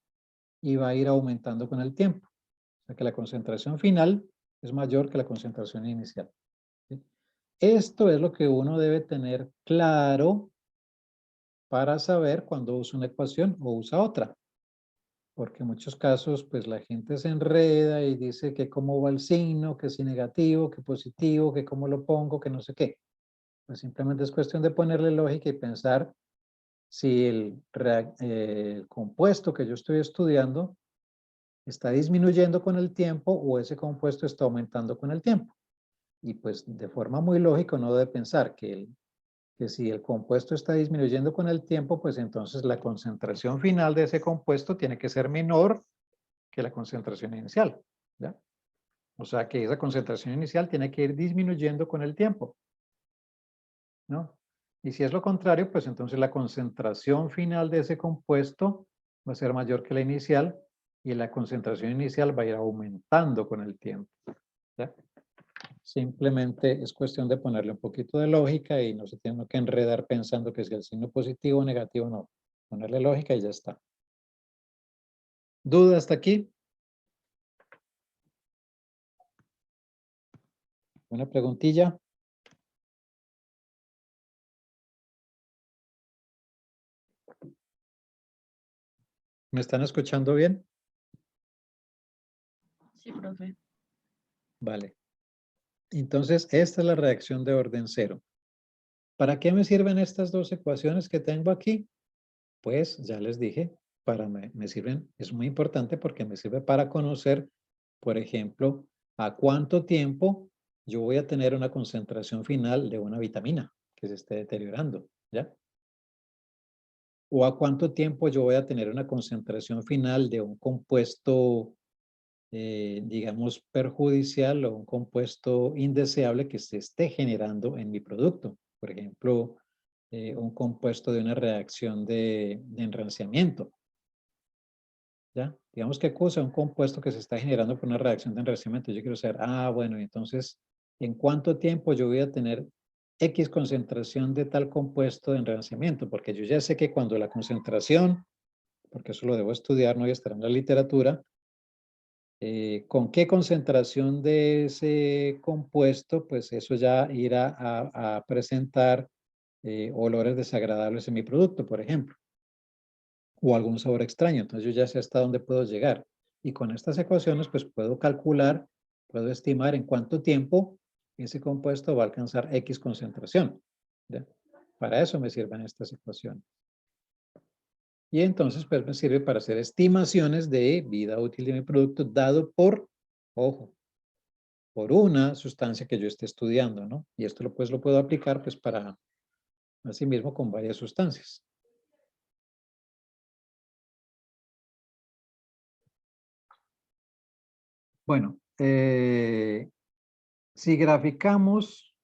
y va a ir aumentando con el tiempo. O sea que la concentración final es mayor que la concentración inicial. ¿Sí? Esto es lo que uno debe tener claro para saber cuándo usa una ecuación o usa otra. Porque en muchos casos, pues la gente se enreda y dice que cómo va el signo, que si negativo, que positivo, que cómo lo pongo, que no sé qué. Pues simplemente es cuestión de ponerle lógica y pensar si el compuesto que yo estoy estudiando está disminuyendo con el tiempo o ese compuesto está aumentando con el tiempo. Y pues de forma muy lógica uno debe pensar que si el compuesto está disminuyendo con el tiempo, pues entonces la concentración final de ese compuesto tiene que ser menor que la concentración inicial. ¿Ya? O sea que esa concentración inicial tiene que ir disminuyendo con el tiempo, ¿no? Y si es lo contrario, pues entonces la concentración final de ese compuesto va a ser mayor que la inicial y la concentración inicial va a ir aumentando con el tiempo. ¿Ya? Simplemente es cuestión de ponerle un poquito de lógica y no se tiene que enredar pensando que si el signo positivo o negativo, no. Ponerle lógica y ya está. ¿Duda hasta aquí? ¿Una preguntilla? ¿Me están escuchando bien? Sí, profe. Vale. Entonces, esta es la reacción de orden cero. ¿Para qué me sirven estas dos ecuaciones que tengo aquí? Pues ya les dije, me sirven, es muy importante porque me sirve para conocer, por ejemplo, ¿A cuánto tiempo yo voy a tener una concentración final de una vitamina que se esté deteriorando? ¿Ya? ¿O a cuánto tiempo yo voy a tener una concentración final de un compuesto, digamos, perjudicial o un compuesto indeseable que se esté generando en mi producto? Por ejemplo, un compuesto de una reacción de enranciamiento. ¿Ya? Digamos que cosa, un compuesto que se está generando por una reacción de enraciamiento. Yo quiero saber, bueno, entonces, ¿en cuánto tiempo yo voy a tener X concentración de tal compuesto de enraciamiento? Porque yo ya sé que cuando la concentración, porque eso lo debo estudiar, no voy a estar en la literatura, con qué concentración de ese compuesto, pues eso ya irá a presentar olores desagradables en mi producto, por ejemplo, o algún sabor extraño. Entonces yo ya sé hasta dónde puedo llegar. Y con estas ecuaciones, pues puedo calcular, puedo estimar en cuánto tiempo ese compuesto va a alcanzar X concentración. ¿Ya? Para eso me sirven estas ecuaciones. Y entonces, pues me sirve para hacer estimaciones de vida útil de mi producto dado por, ojo, por una sustancia que yo esté estudiando, ¿no? Y esto lo puedo aplicar pues para, así mismo con varias sustancias. Bueno, si graficamos,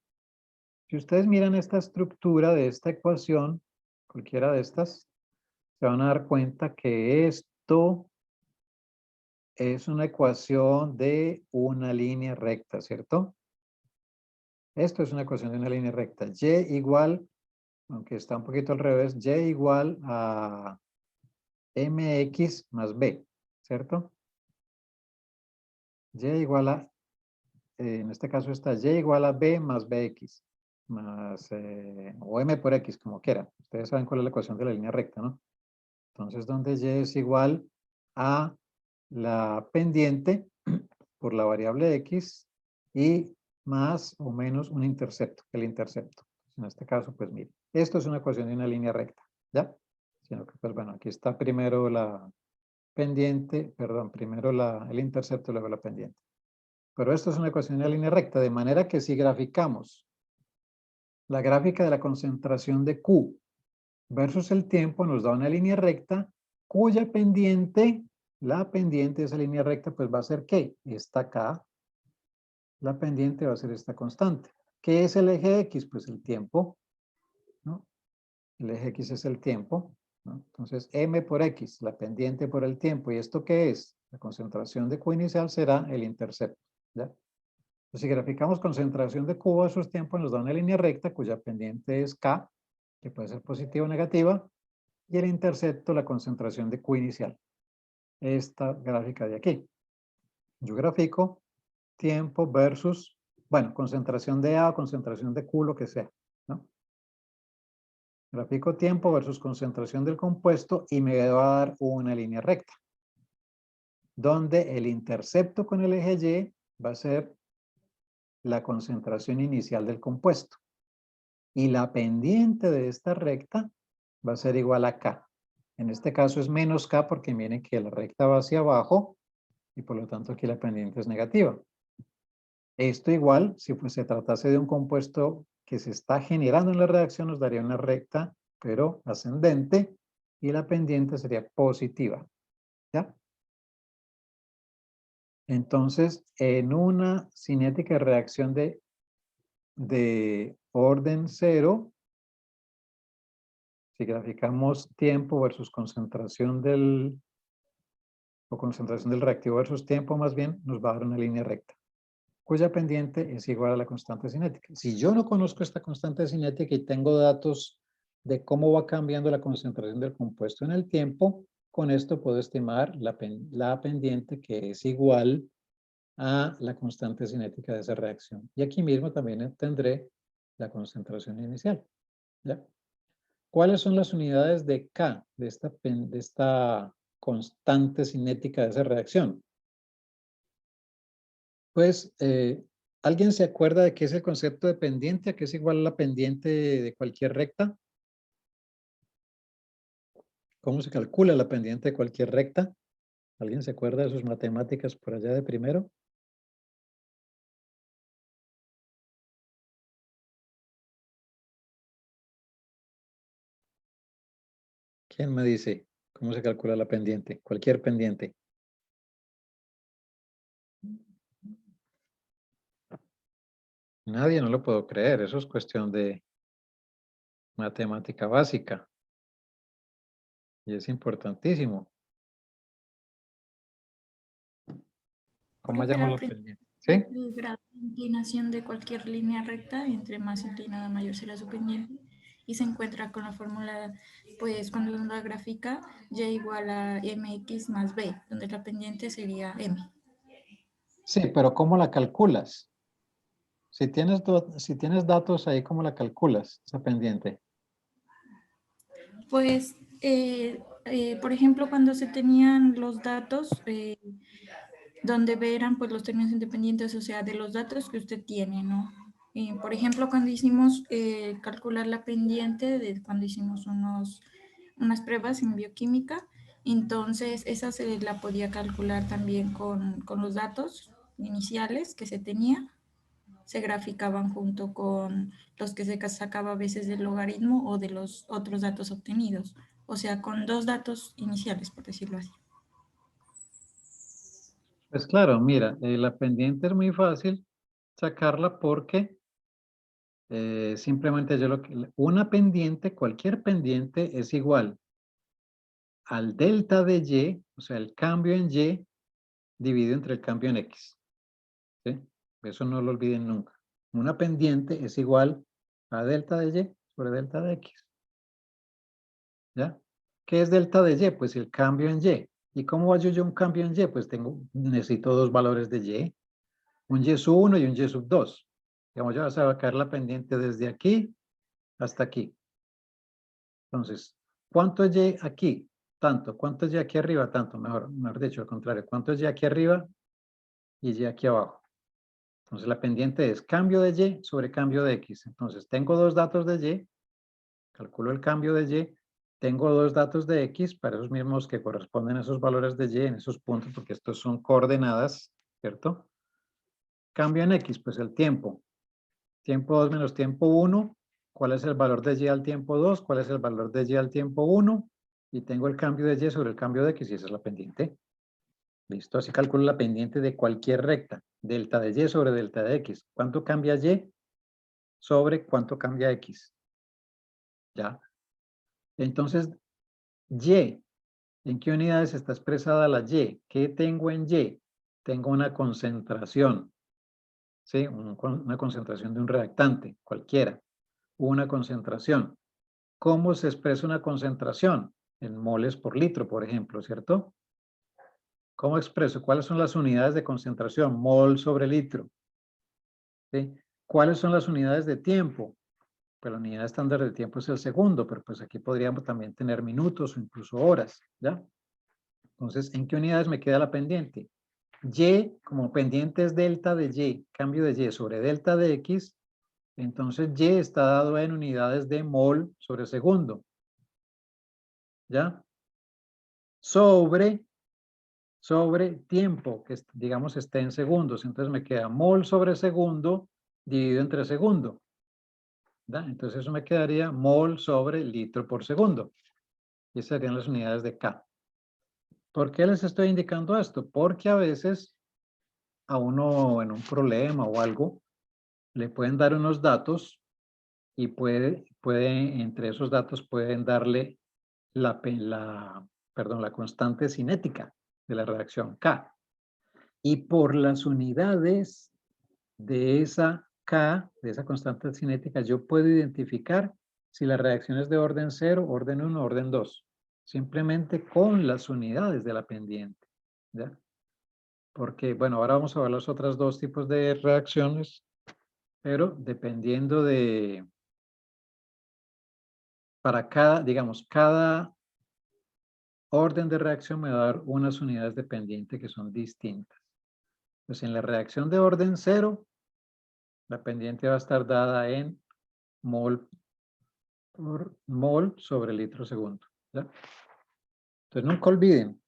si ustedes miran esta estructura de esta ecuación, cualquiera de estas, se van a dar cuenta que esto es una ecuación de una línea recta, ¿cierto? Esto es una ecuación de una línea recta. Y igual, aunque está un poquito al revés, y igual a mx más b, ¿cierto? Y igual a, en este caso está y igual a b más bx, más, o m por x, como quiera. Ustedes saben cuál es la ecuación de la línea recta, ¿no? Entonces, donde y es igual a la pendiente por la variable x y más o menos un intercepto, el intercepto. En este caso, pues mire, esto es una ecuación de una línea recta, ¿ya? Sino que, pues bueno, aquí está primero la pendiente, perdón, primero el intercepto, luego la pendiente. Pero esto es una ecuación de una línea recta, de manera que si graficamos la gráfica de la concentración de Q versus el tiempo, nos da una línea recta cuya pendiente, la pendiente de esa línea recta, pues va a ser ¿qué? Esta acá. La pendiente va a ser esta constante. ¿Qué es el eje X? Pues el tiempo, ¿no? El eje X es el tiempo, ¿no? Entonces, M por X, la pendiente por el tiempo. ¿Y esto qué es? La concentración de Q inicial será el intercepto, ¿ya? Entonces, si graficamos concentración de Q versus tiempo, nos da una línea recta cuya pendiente es K, que puede ser positiva o negativa, y el intercepto, la concentración de Q inicial. Esta gráfica de aquí. Yo grafico tiempo versus, bueno, concentración de A o concentración de Q, lo que sea, ¿no? Grafico tiempo versus concentración del compuesto y me va a dar una línea recta, donde el intercepto con el eje Y va a ser la concentración inicial del compuesto. Y la pendiente de esta recta va a ser igual a K. En este caso es menos K porque miren que la recta va hacia abajo y por lo tanto aquí la pendiente es negativa. Esto igual, si pues se tratase de un compuesto que se está generando en la reacción, nos daría una recta, pero ascendente, y la pendiente sería positiva. ¿Ya? Entonces, en una cinética de reacción de orden cero, si graficamos tiempo versus concentración o concentración del reactivo versus tiempo, más bien, nos va a dar una línea recta, cuya pendiente es igual a la constante cinética. Si yo no conozco esta constante cinética y tengo datos de cómo va cambiando la concentración del compuesto en el tiempo, con esto puedo estimar la pendiente que es igual a la constante cinética de esa reacción. Y aquí mismo también tendré la concentración inicial. ¿Ya? ¿Cuáles son las unidades de K, de esta constante cinética de esa reacción? Pues, ¿alguien se acuerda de qué es el concepto de pendiente? ¿A qué es igual a la pendiente de cualquier recta? ¿Cómo se calcula la pendiente de cualquier recta? ¿Alguien se acuerda de sus matemáticas por allá de primero? ¿Quién me dice cómo se calcula la pendiente? Cualquier pendiente. Nadie, no lo puedo creer. Eso es cuestión de matemática básica. Y es importantísimo. ¿Cómo Profe, hallamos la los primera pendientes? es ¿Sí? el grado de inclinación de cualquier línea recta, entre más inclinada mayor será su pendiente, y se encuentra con la fórmula, pues cuando uno la grafica, y igual a mx más b, donde la pendiente sería m. Sí, pero ¿cómo la calculas? Si tienes datos ahí, ¿cómo la calculas esa pendiente? Pues, por ejemplo, cuando se tenían los datos, donde verán pues los términos independientes, o sea, de los datos que usted tiene, ¿no? Por ejemplo, cuando hicimos calcular la pendiente, de cuando hicimos unas pruebas en bioquímica, entonces esa se la podía calcular también con los datos iniciales que se tenía, se graficaban junto con los que se sacaba a veces del logaritmo o de los otros datos obtenidos, o sea, con dos datos iniciales, por decirlo así. Pues claro, mira, la pendiente es muy fácil sacarla porque simplemente una pendiente, cualquier pendiente es igual al delta de y, o sea, el cambio en y dividido entre el cambio en x. ¿Sí? Eso no lo olviden nunca. Una pendiente es igual a delta de y sobre delta de x. ¿Ya? ¿Qué es delta de y? Pues el cambio en y. ¿Y cómo hallo yo un cambio en y? Pues necesito dos valores de y. Un y sub 1 y un y sub 2. Digamos, yo voy a sacar la pendiente desde aquí hasta aquí. Entonces, ¿cuánto es y aquí? Tanto. ¿Cuánto es y aquí arriba? Tanto. Mejor dicho, al contrario. ¿Cuánto es y aquí arriba y y aquí abajo? Entonces, la pendiente es cambio de y sobre cambio de x. Entonces, tengo dos datos de y, calculo el cambio de y, tengo dos datos de x, para esos mismos que corresponden a esos valores de y en esos puntos, porque estos son coordenadas, ¿cierto? Cambio en x, pues el tiempo. Tiempo 2 menos tiempo 1. ¿Cuál es el valor de y al tiempo 2? ¿Cuál es el valor de y al tiempo 1? Y tengo el cambio de y sobre el cambio de x, y esa es la pendiente. Listo, así calculo la pendiente de cualquier recta. Delta de y sobre delta de x. ¿Cuánto cambia y sobre cuánto cambia x? ¿Ya? Entonces, y, ¿en qué unidades está expresada la y? ¿Qué tengo en y? Tengo una concentración, ¿sí? Una concentración de un reactante, cualquiera. Una concentración. ¿Cómo se expresa una concentración? En moles por litro, por ejemplo, ¿cierto? ¿Cómo expreso? ¿Cuáles son las unidades de concentración? Mol sobre litro. ¿Sí? ¿Cuáles son las unidades de tiempo? Pues la unidad estándar de tiempo es el segundo, pero pues aquí podríamos también tener minutos o incluso horas, ¿ya? Entonces, ¿en qué unidades me queda la pendiente? Y, como pendiente es delta de y, cambio de y sobre delta de x, entonces y está dado en unidades de mol sobre segundo, ¿ya? Sobre tiempo, que digamos esté en segundos. Entonces me queda mol sobre segundo dividido entre segundo. ¿Da? Entonces eso me quedaría mol sobre litro por segundo. Y esas serían las unidades de K. ¿Por qué les estoy indicando esto? Porque a veces a uno en un problema o algo le pueden dar unos datos y entre esos datos pueden darle la constante cinética de la reacción K. Y por las unidades de esa K, de esa constante cinética, yo puedo identificar si la reacción es de orden 0, orden 1, orden 2. Simplemente con las unidades de la pendiente. ¿Ya? Porque, bueno, ahora vamos a ver los otros dos tipos de reacciones, pero dependiendo para cada, digamos, cada orden de reacción me va a dar unas unidades de pendiente que son distintas. Pues en la reacción de orden 0, la pendiente va a estar dada en mol por mol sobre litro segundo. ¿Ya? Entonces nunca olviden,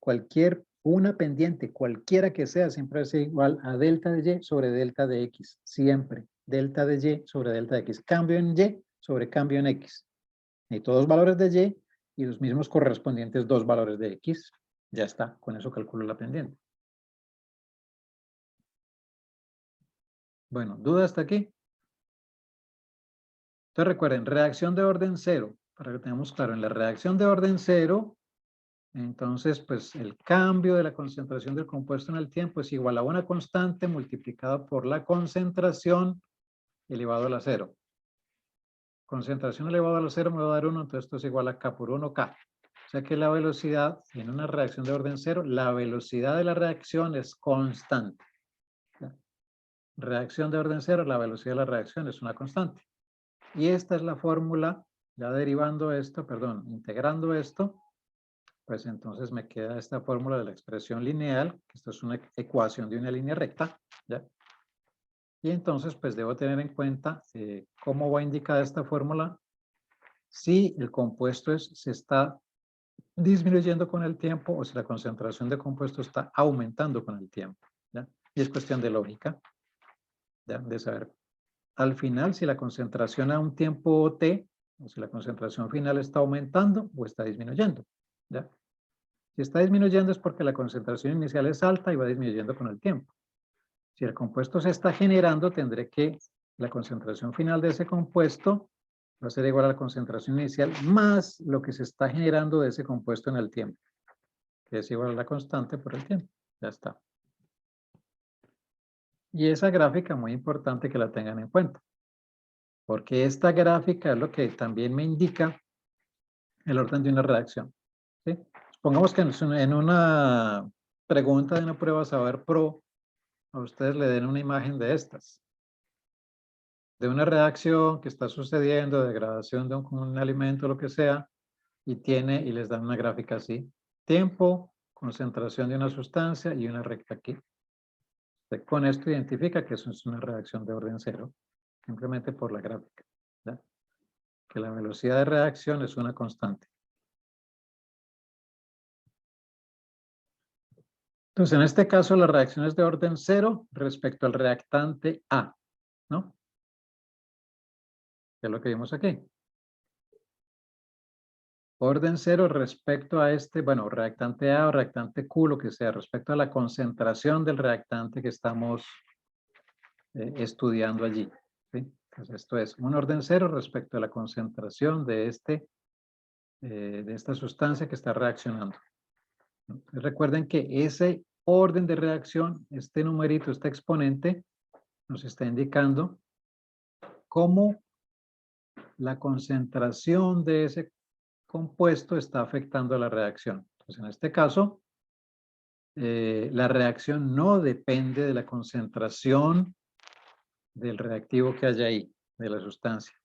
una pendiente, cualquiera que sea, siempre es igual a delta de y sobre delta de x. Siempre. Delta de y sobre delta de x. Cambio en y sobre cambio en x. Y todos valores de y los mismos correspondientes dos valores de X. Ya está, con eso calculo la pendiente. Bueno, ¿duda hasta aquí? Entonces recuerden, reacción de orden cero, para que tengamos claro, en la reacción de orden cero, entonces pues el cambio de la concentración del compuesto en el tiempo es igual a una constante multiplicada por la concentración elevado a la cero. Concentración elevado a la cero me va a dar 1, entonces esto es igual a K por 1K. O sea que la velocidad en una reacción de orden cero, la velocidad de la reacción es constante. Reacción de orden cero, la velocidad de la reacción es una constante. Y esta es la fórmula, ya derivando esto, perdón, integrando esto, pues entonces me queda esta fórmula de la expresión lineal, que esto es una ecuación de una línea recta, ¿ya? Y entonces pues debo tener en cuenta cómo va a indicar esta fórmula si el compuesto se está disminuyendo con el tiempo o si la concentración de compuesto está aumentando con el tiempo, ¿ya? Y es cuestión de lógica, ¿ya? De saber al final si la concentración a un tiempo t, o si la concentración final está aumentando o está disminuyendo, ¿ya? Si está disminuyendo es porque la concentración inicial es alta y va disminuyendo con el tiempo. Si el compuesto se está generando, tendré que la concentración final de ese compuesto va a ser igual a la concentración inicial más lo que se está generando de ese compuesto en el tiempo, que es igual a la constante por el tiempo. Ya está. Y esa gráfica, muy importante que la tengan en cuenta, porque esta gráfica es lo que también me indica el orden de una reacción, ¿sí? Supongamos que en una pregunta de una prueba saber pro, a ustedes le den una imagen de estas, de una reacción que está sucediendo, de degradación de un alimento, lo que sea, y les dan una gráfica así. Tiempo, concentración de una sustancia y una recta aquí. Usted con esto identifica que eso es una reacción de orden cero, simplemente por la gráfica, ¿ya? Que la velocidad de reacción es una constante. Entonces, en este caso, la reacción es de orden cero respecto al reactante A, ¿no? Que es lo que vimos aquí. Orden cero respecto a bueno, reactante A o reactante Q, lo que sea, respecto a la concentración del reactante que estamos estudiando allí, ¿sí? Entonces, esto es un orden cero respecto a la concentración de esta sustancia que está reaccionando. Entonces, recuerden que ese orden de reacción, este numerito, este exponente, nos está indicando cómo la concentración de ese compuesto está afectando a la reacción. Entonces, en este caso, la reacción no depende de la concentración del reactivo que haya ahí, de la sustancia,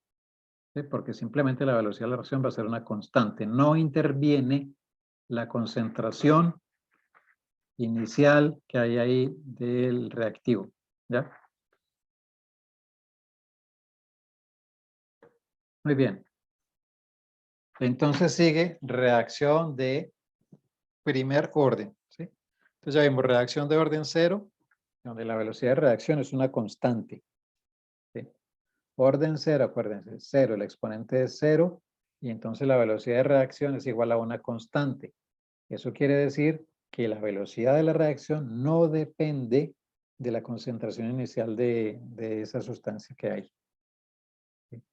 ¿sí? Porque simplemente la velocidad de la reacción va a ser una constante. No interviene la concentración inicial que hay ahí del reactivo, ¿ya? Muy bien. Entonces sigue reacción de primer orden, ¿sí? Entonces ya vimos reacción de orden cero, donde la velocidad de reacción es una constante, ¿sí? Orden cero, acuérdense, cero, el exponente es cero, y entonces la velocidad de reacción es igual a una constante. Eso quiere decir que la velocidad de la reacción no depende de la concentración inicial de esa sustancia que hay, ¿sí?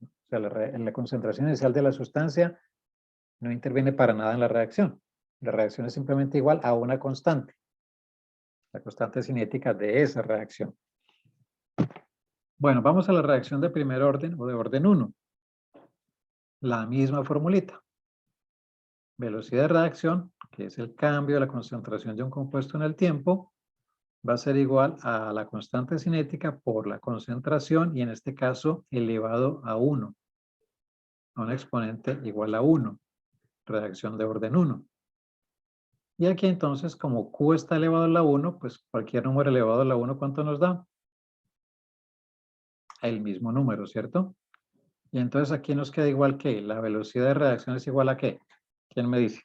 O sea, la concentración inicial de la sustancia no interviene para nada en la reacción. La reacción es simplemente igual a una constante, la constante cinética de esa reacción. Bueno, vamos a la reacción de primer orden o de orden 1. La misma formulita. Velocidad de reacción, que es el cambio de la concentración de un compuesto en el tiempo, va a ser igual a la constante cinética por la concentración y en este caso elevado a 1. A un exponente igual a 1. Reacción de orden 1. Y aquí entonces, como Q está elevado a la 1, pues cualquier número elevado a la 1, ¿cuánto nos da? El mismo número, ¿cierto? Y entonces aquí nos queda igual que la velocidad de reacción es igual a ¿qué? ¿Quién me dice?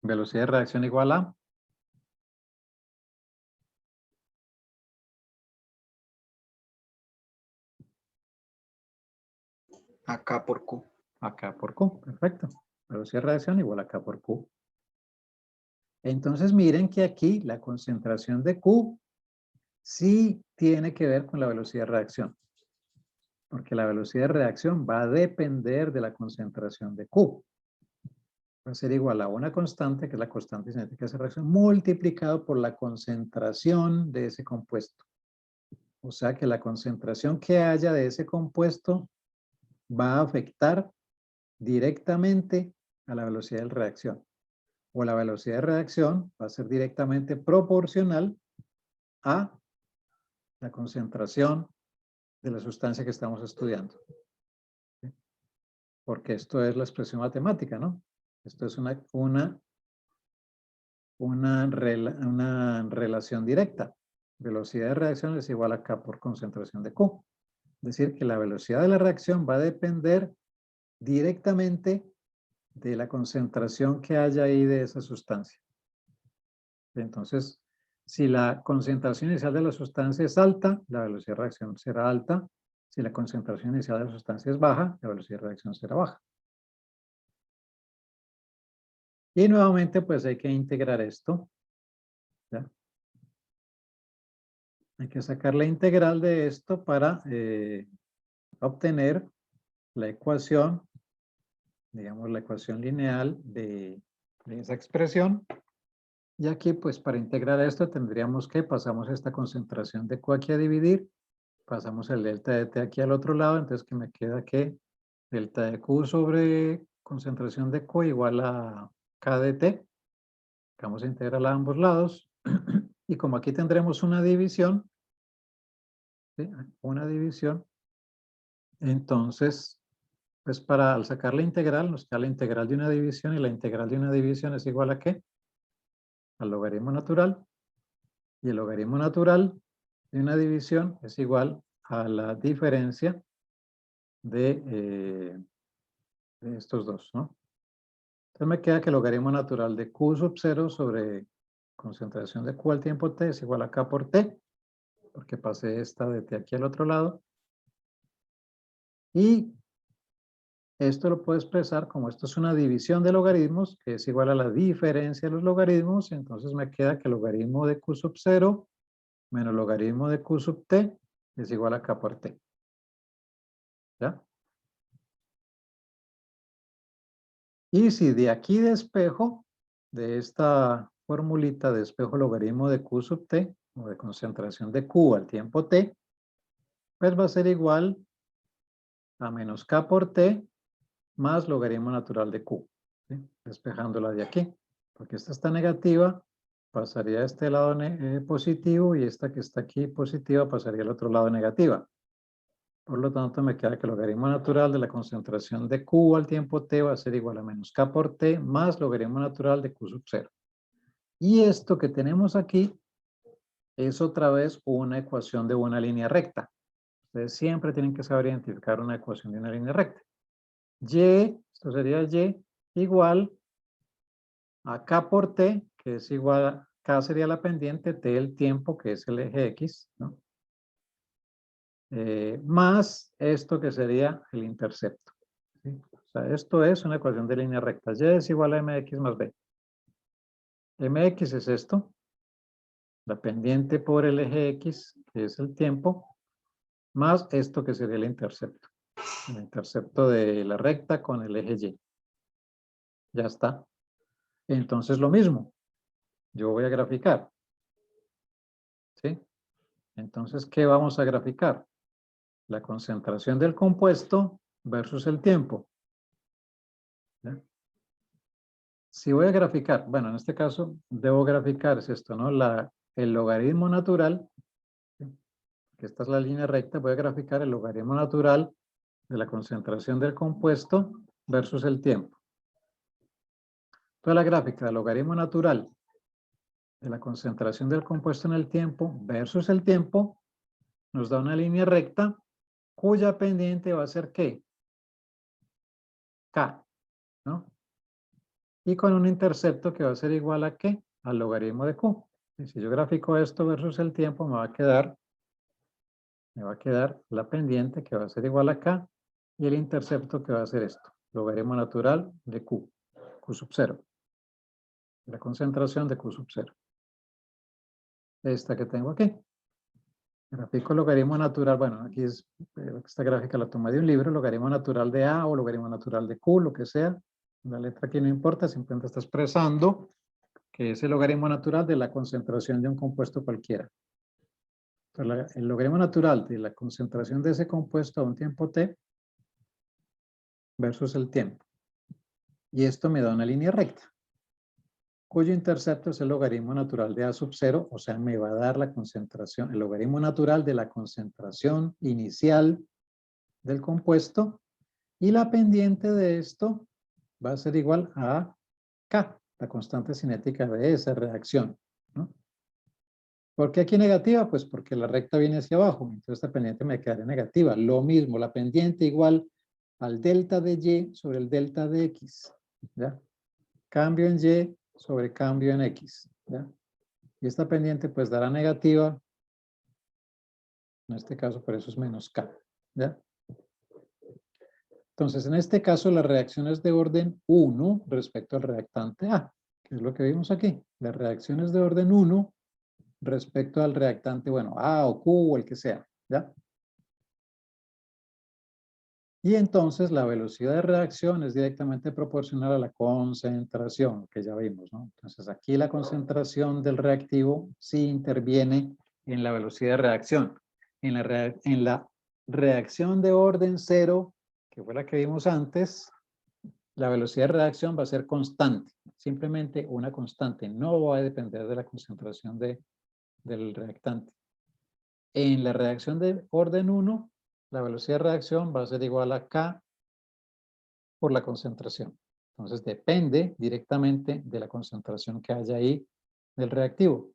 Velocidad de reacción igual a AK por Q. AK por Q, perfecto. Velocidad de reacción igual a K por Q. Entonces miren que aquí la concentración de Q sí tiene que ver con la velocidad de reacción. Porque la velocidad de reacción va a depender de la concentración de Q. Va a ser igual a una constante, que es la constante cinética de esa reacción, multiplicado por la concentración de ese compuesto. O sea que la concentración que haya de ese compuesto va a afectar directamente a la velocidad de reacción. O la velocidad de reacción va a ser directamente proporcional a la concentración de la sustancia que estamos estudiando. ¿Sí? Porque esto es la expresión matemática, ¿no? Esto es una relación directa. Velocidad de reacción es igual a K por concentración de Q. Es decir, que la velocidad de la reacción va a depender directamente de la concentración que haya ahí de esa sustancia. Entonces, si la concentración inicial de la sustancia es alta, la velocidad de reacción será alta. Si la concentración inicial de la sustancia es baja, la velocidad de reacción será baja. Y nuevamente, pues hay que integrar esto. ¿Ya? Hay que sacar la integral de esto para obtener la ecuación, digamos la ecuación lineal de esa expresión. Y aquí, pues para integrar esto tendríamos que pasamos esta concentración de Q aquí a dividir, pasamos el delta de T aquí al otro lado, entonces que me queda que delta de Q sobre concentración de Q igual a K de T. Vamos a integrar a ambos lados. Y como aquí tendremos una división, ¿sí? Una división, entonces, pues al sacar la integral, nos queda la integral de una división, y la integral de una división es igual a ¿qué? Al logaritmo natural. Y el logaritmo natural de una división es igual a la diferencia de estos dos, ¿no? Entonces me queda que el logaritmo natural de Q sub 0 sobre concentración de Q al tiempo T es igual a K por T, porque pasé esta de T aquí al otro lado. Y esto lo puedo expresar como esto es una división de logaritmos, que es igual a la diferencia de los logaritmos. Entonces me queda que el logaritmo de Q sub 0 menos logaritmo de Q sub T es igual a K por T. ¿Ya? Y si de aquí despejo, de esta formulita despejo logaritmo de Q sub T, o de concentración de Q al tiempo T, pues va a ser igual a menos K por T más logaritmo natural de Q. ¿Sí? Despejándola de aquí. Porque esta está negativa, pasaría a este lado positivo, y esta que está aquí positiva pasaría al otro lado negativa. Por lo tanto, me queda que el logaritmo natural de la concentración de Q al tiempo T va a ser igual a menos K por T más logaritmo natural de Q sub 0. Y esto que tenemos aquí es otra vez una ecuación de una línea recta. Ustedes siempre tienen que saber identificar una ecuación de una línea recta. Y, esto sería Y, igual a K por T, que es igual a K sería la pendiente, T el tiempo, que es el eje X, ¿no? Más esto que sería el intercepto. ¿Sí? O sea, esto es una ecuación de línea recta. Y es igual a mx más b. Mx es esto, la pendiente por el eje X, que es el tiempo, más esto que sería el intercepto de la recta con el eje Y. Ya está. Entonces lo mismo, yo voy a graficar. ¿Sí? Entonces, ¿qué vamos a graficar? La concentración del compuesto versus el tiempo. ¿Ya? Si voy a graficar, bueno, en este caso debo graficar es esto, ¿no? El logaritmo natural, ¿sí? Que esta es la línea recta, voy a graficar el logaritmo natural de la concentración del compuesto versus el tiempo. Toda la gráfica del logaritmo natural de la concentración del compuesto en el tiempo versus el tiempo nos da una línea recta cuya pendiente va a ser ¿qué? K, ¿no? Y con un intercepto que va a ser igual a ¿qué? Al logaritmo de Q. Y si yo grafico esto versus el tiempo, me va a quedar la pendiente que va a ser igual a K Y el intercepto que va a ser esto, logaritmo natural de Q sub 0. La concentración de Q sub 0. Esta que tengo aquí. Grafico logaritmo natural, bueno, aquí es, esta gráfica la tomé de un libro, logaritmo natural de A o logaritmo natural de Q, lo que sea. La letra aquí no importa, simplemente está expresando que es el logaritmo natural de la concentración de un compuesto cualquiera. Entonces, el logaritmo natural de la concentración de ese compuesto a un tiempo t versus el tiempo. Y esto me da una línea recta, cuyo intercepto es el logaritmo natural de A sub 0, o sea, me va a dar la concentración, el logaritmo natural de la concentración inicial del compuesto, y la pendiente de esto va a ser igual a K, la constante cinética de esa reacción, ¿no? ¿Por qué aquí negativa? Pues porque la recta viene hacia abajo, entonces esta pendiente me quedaría negativa. Lo mismo, la pendiente igual al delta de Y sobre el delta de X, ¿ya? Cambio en Y sobre cambio en X, ¿ya? Y esta pendiente pues dará negativa, en este caso por eso es menos K, ¿ya? Entonces en este caso la reacción es de orden 1 respecto al reactante A, que es lo que vimos aquí. Las reacciones de orden 1 respecto al reactante, bueno, A o Q o el que sea, ¿ya? Y entonces la velocidad de reacción es directamente proporcional a la concentración, que ya vimos, ¿no? Entonces aquí la concentración del reactivo sí interviene en la velocidad de reacción. En la reacción de orden 0, que fue la que vimos antes, la velocidad de reacción va a ser constante, simplemente una constante, no va a depender de la concentración del reactante. En la reacción de orden 1, la velocidad de reacción va a ser igual a K por la concentración. Entonces depende directamente de la concentración que haya ahí del reactivo.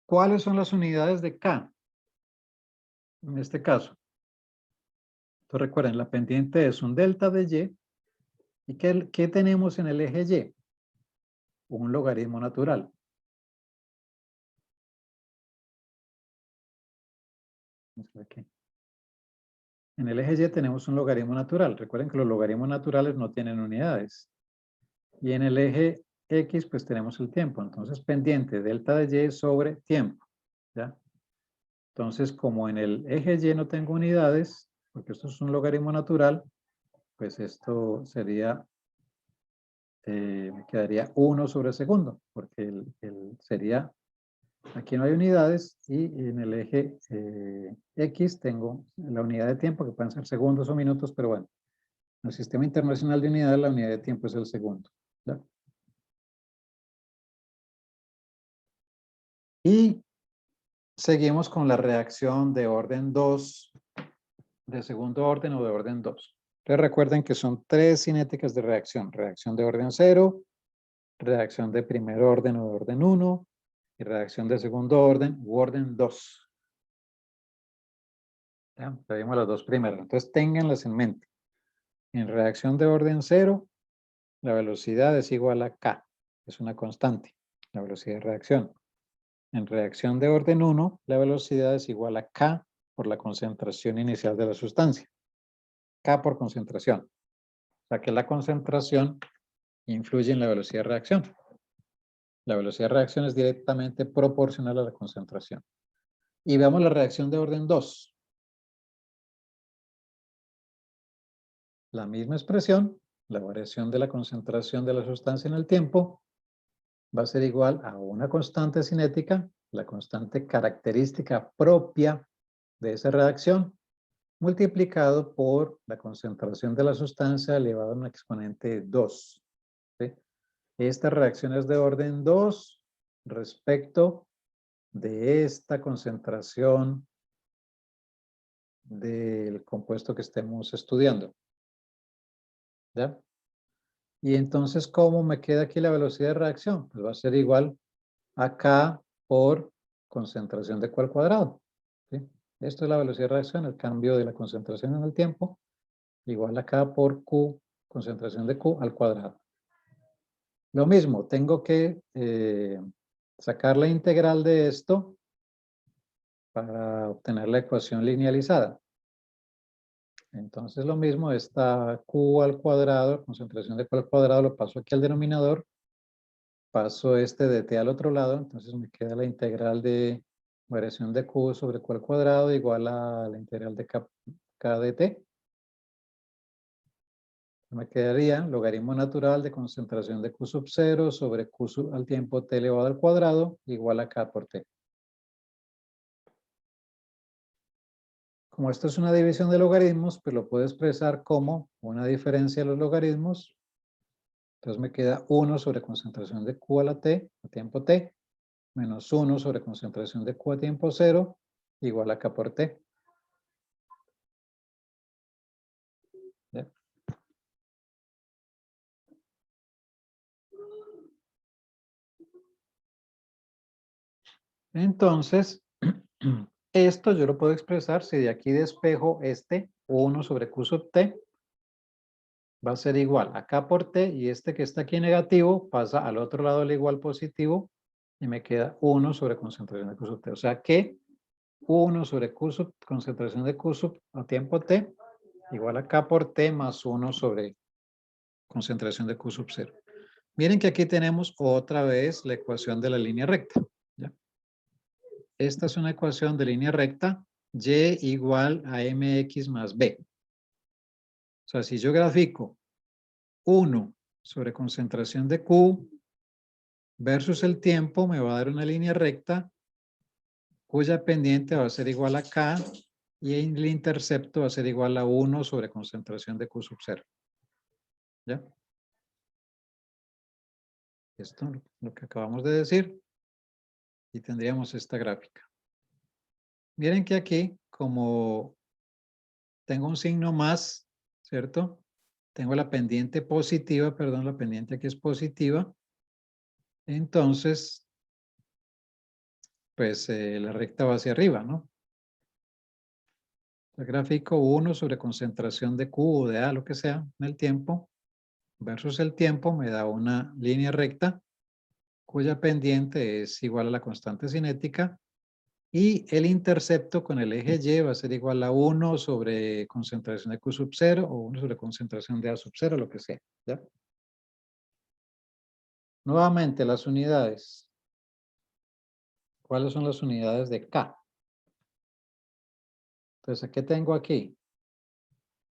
¿Cuáles son las unidades de K? En este caso. Entonces recuerden, la pendiente es un delta de Y. ¿Y qué tenemos en el eje Y? Un logaritmo natural. Aquí. En el eje Y tenemos un logaritmo natural. Recuerden que los logaritmos naturales no tienen unidades. Y en el eje X, pues tenemos el tiempo. Entonces, pendiente delta de Y sobre tiempo. ¿Ya? Entonces, como en el eje Y no tengo unidades, porque esto es un logaritmo natural, pues esto sería, me quedaría 1 sobre segundo, porque sería, aquí no hay unidades, y en el eje X tengo la unidad de tiempo, que pueden ser segundos o minutos, pero bueno, en el sistema internacional de unidades, la unidad de tiempo es el segundo. ¿Ya? Y seguimos con la reacción de orden 2, de segundo orden o de orden 2. Entonces recuerden que son 3 cinéticas de reacción. Reacción de orden 0, reacción de primer orden o de orden 1 y reacción de segundo orden u orden 2. ¿Ya? Ya vimos las dos primeras. Entonces ténganlas en mente. En reacción de orden 0, la velocidad es igual a K. Es una constante, la velocidad de reacción. En reacción de orden 1, la velocidad es igual a K por la concentración inicial de la sustancia. K por concentración. O sea que la concentración influye en la velocidad de reacción. La velocidad de reacción es directamente proporcional a la concentración. Y veamos la reacción de orden 2. La misma expresión, la variación de la concentración de la sustancia en el tiempo, va a ser igual a una constante cinética, la constante característica propia de esa reacción, multiplicado por la concentración de la sustancia elevado a un exponente 2. ¿Sí? Esta reacción es de orden 2 respecto de esta concentración del compuesto que estemos estudiando. ¿Ya? Y entonces, ¿cómo me queda aquí la velocidad de reacción? Pues va a ser igual a K por concentración de Q al cuadrado. ¿Sí? Esto es la velocidad de reacción, el cambio de la concentración en el tiempo, igual a K por Q, concentración de Q al cuadrado. Lo mismo, tengo que sacar la integral de esto para obtener la ecuación linealizada. Entonces lo mismo, esta Q al cuadrado, concentración de Q al cuadrado, lo paso aquí al denominador, paso este de T al otro lado, entonces me queda la integral de variación de Q sobre Q al cuadrado igual a la integral de K de T. Me quedaría logaritmo natural de concentración de Q sub 0 sobre Q al tiempo T elevado al cuadrado igual a K por T. Como esto es una división de logaritmos, pues lo puedo expresar como una diferencia de los logaritmos. Entonces me queda 1 sobre concentración de Q a la T, a tiempo T, menos 1 sobre concentración de Q a tiempo 0, igual a K por T. ¿Ya? Entonces, esto yo lo puedo expresar si de aquí despejo este 1 sobre Q sub T, va a ser igual a K por T, y este que está aquí negativo pasa al otro lado del igual positivo y me queda 1 sobre concentración de Q sub T. O sea que 1 sobre Q sub, concentración de Q sub a tiempo T igual a K por T más 1 sobre concentración de Q sub 0. Miren que aquí tenemos otra vez la ecuación de la línea recta. ¿Ya? Esta es una ecuación de línea recta, y igual a mx más b. O sea, si yo grafico 1 sobre concentración de Q versus el tiempo, me va a dar una línea recta cuya pendiente va a ser igual a K y el intercepto va a ser igual a 1 sobre concentración de Q sub 0. ¿Ya? Esto lo que acabamos de decir. Y tendríamos esta gráfica. Miren que aquí, como tengo un signo más, ¿cierto? Tengo la pendiente positiva, perdón, la pendiente aquí es positiva. Entonces, pues la recta va hacia arriba, ¿no? El gráfico 1 sobre concentración de Q o de A, lo que sea, en el tiempo, versus el tiempo, me da una línea recta cuya pendiente es igual a la constante cinética. Y el intercepto con el eje Y va a ser igual a 1 sobre concentración de Q sub 0 o 1 sobre concentración de A sub 0, lo que sea. ¿Ya? Nuevamente, las unidades. ¿Cuáles son las unidades de K? Entonces, ¿qué tengo aquí?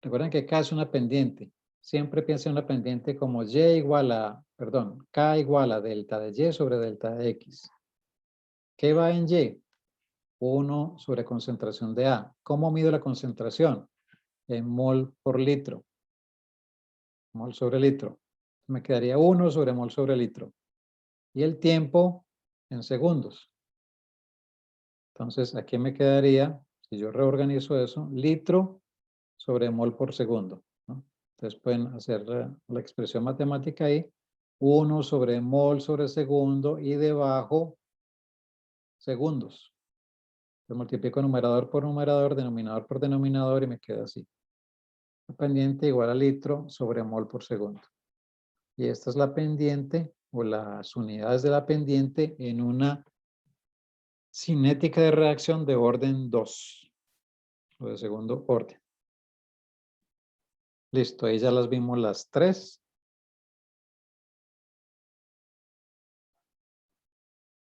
Recuerden que K es una pendiente. Siempre piensen en una pendiente como Y igual a, perdón, K igual a delta de Y sobre delta de X. ¿Qué va en Y? 1 sobre concentración de A. ¿Cómo mido la concentración? En mol por litro. Mol sobre litro. Me quedaría 1 sobre mol sobre litro. Y el tiempo en segundos. Entonces, aquí me quedaría, si yo reorganizo eso, litro sobre mol por segundo, ¿no? Entonces pueden hacer la expresión matemática ahí. 1 sobre mol sobre segundo y debajo segundos. Yo multiplico numerador por numerador, denominador por denominador y me queda así. La pendiente igual a litro sobre mol por segundo. Y esta es la pendiente o las unidades de la pendiente en una cinética de reacción de orden 2 o de segundo orden. Listo, ahí ya las vimos las tres.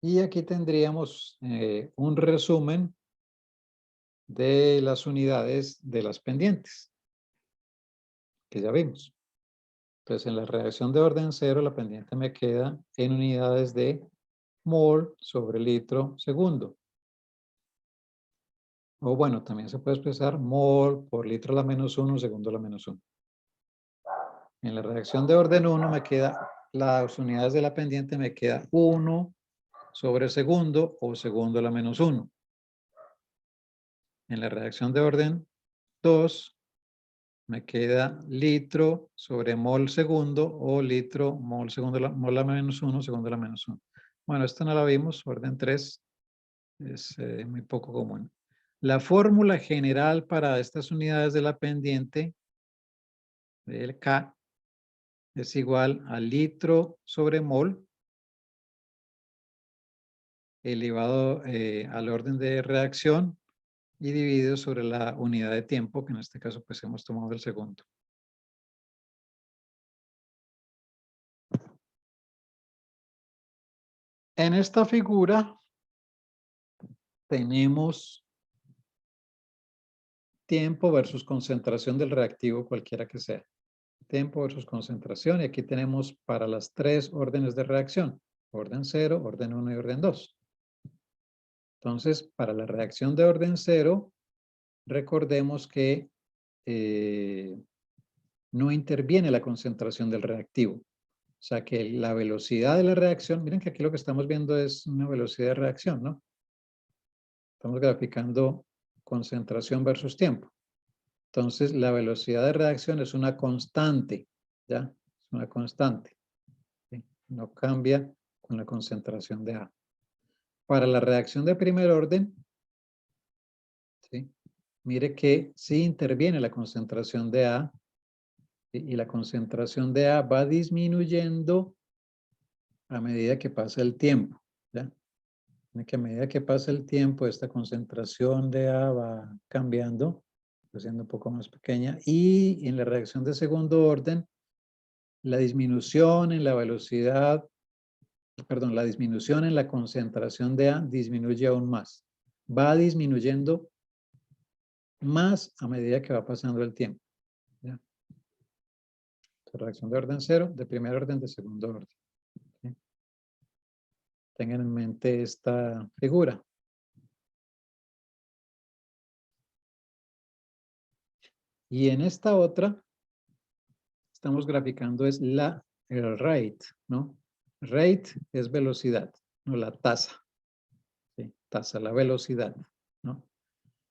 Y aquí tendríamos un resumen de las unidades de las pendientes que ya vimos. Entonces, en la reacción de orden 0, la pendiente me queda en unidades de mol sobre litro segundo. O bueno, también se puede expresar mol por litro a la menos 1, segundo a la menos 1. En la reacción de orden 1 me queda, las unidades de la pendiente me queda 1 sobre segundo o segundo a la menos 1. En la reacción de orden 2 me queda litro sobre mol segundo o litro mol segundo, mol a la menos 1, segundo a la menos 1. Bueno, esta no la vimos, orden 3 es muy poco común. La fórmula general para estas unidades de la pendiente del K es igual a litro sobre mol elevado al orden de reacción y dividido sobre la unidad de tiempo, que en este caso pues hemos tomado el segundo. En esta figura tenemos tiempo versus concentración del reactivo, cualquiera que sea. Tiempo versus concentración, y aquí tenemos para las tres órdenes de reacción. Orden 0, orden 1 y orden 2. Entonces, para la reacción de orden 0, recordemos que no interviene la concentración del reactivo. O sea que la velocidad de la reacción, miren que aquí lo que estamos viendo es una velocidad de reacción, ¿no? Estamos graficando concentración versus tiempo. Entonces, la velocidad de reacción es una constante, ¿ya? Es una constante. ¿Sí? No cambia con la concentración de A. Para la reacción de primer orden, ¿sí? Mire que sí interviene la concentración de A, ¿sí? Y la concentración de A va disminuyendo a medida que pasa el tiempo, ¿ya? Que a medida que pasa el tiempo, esta concentración de A va cambiando, siendo un poco más pequeña, y en la reacción de segundo orden, la disminución en la velocidad, perdón, la disminución en la concentración de A disminuye aún más. Va disminuyendo más a medida que va pasando el tiempo, ¿ya? Reacción de orden 0, de primer orden, de segundo orden. ¿Sí? Tengan en mente esta figura. Y en esta otra, estamos graficando es el rate, ¿no? Rate es velocidad, no la tasa. ¿Sí? Tasa, la velocidad, ¿no?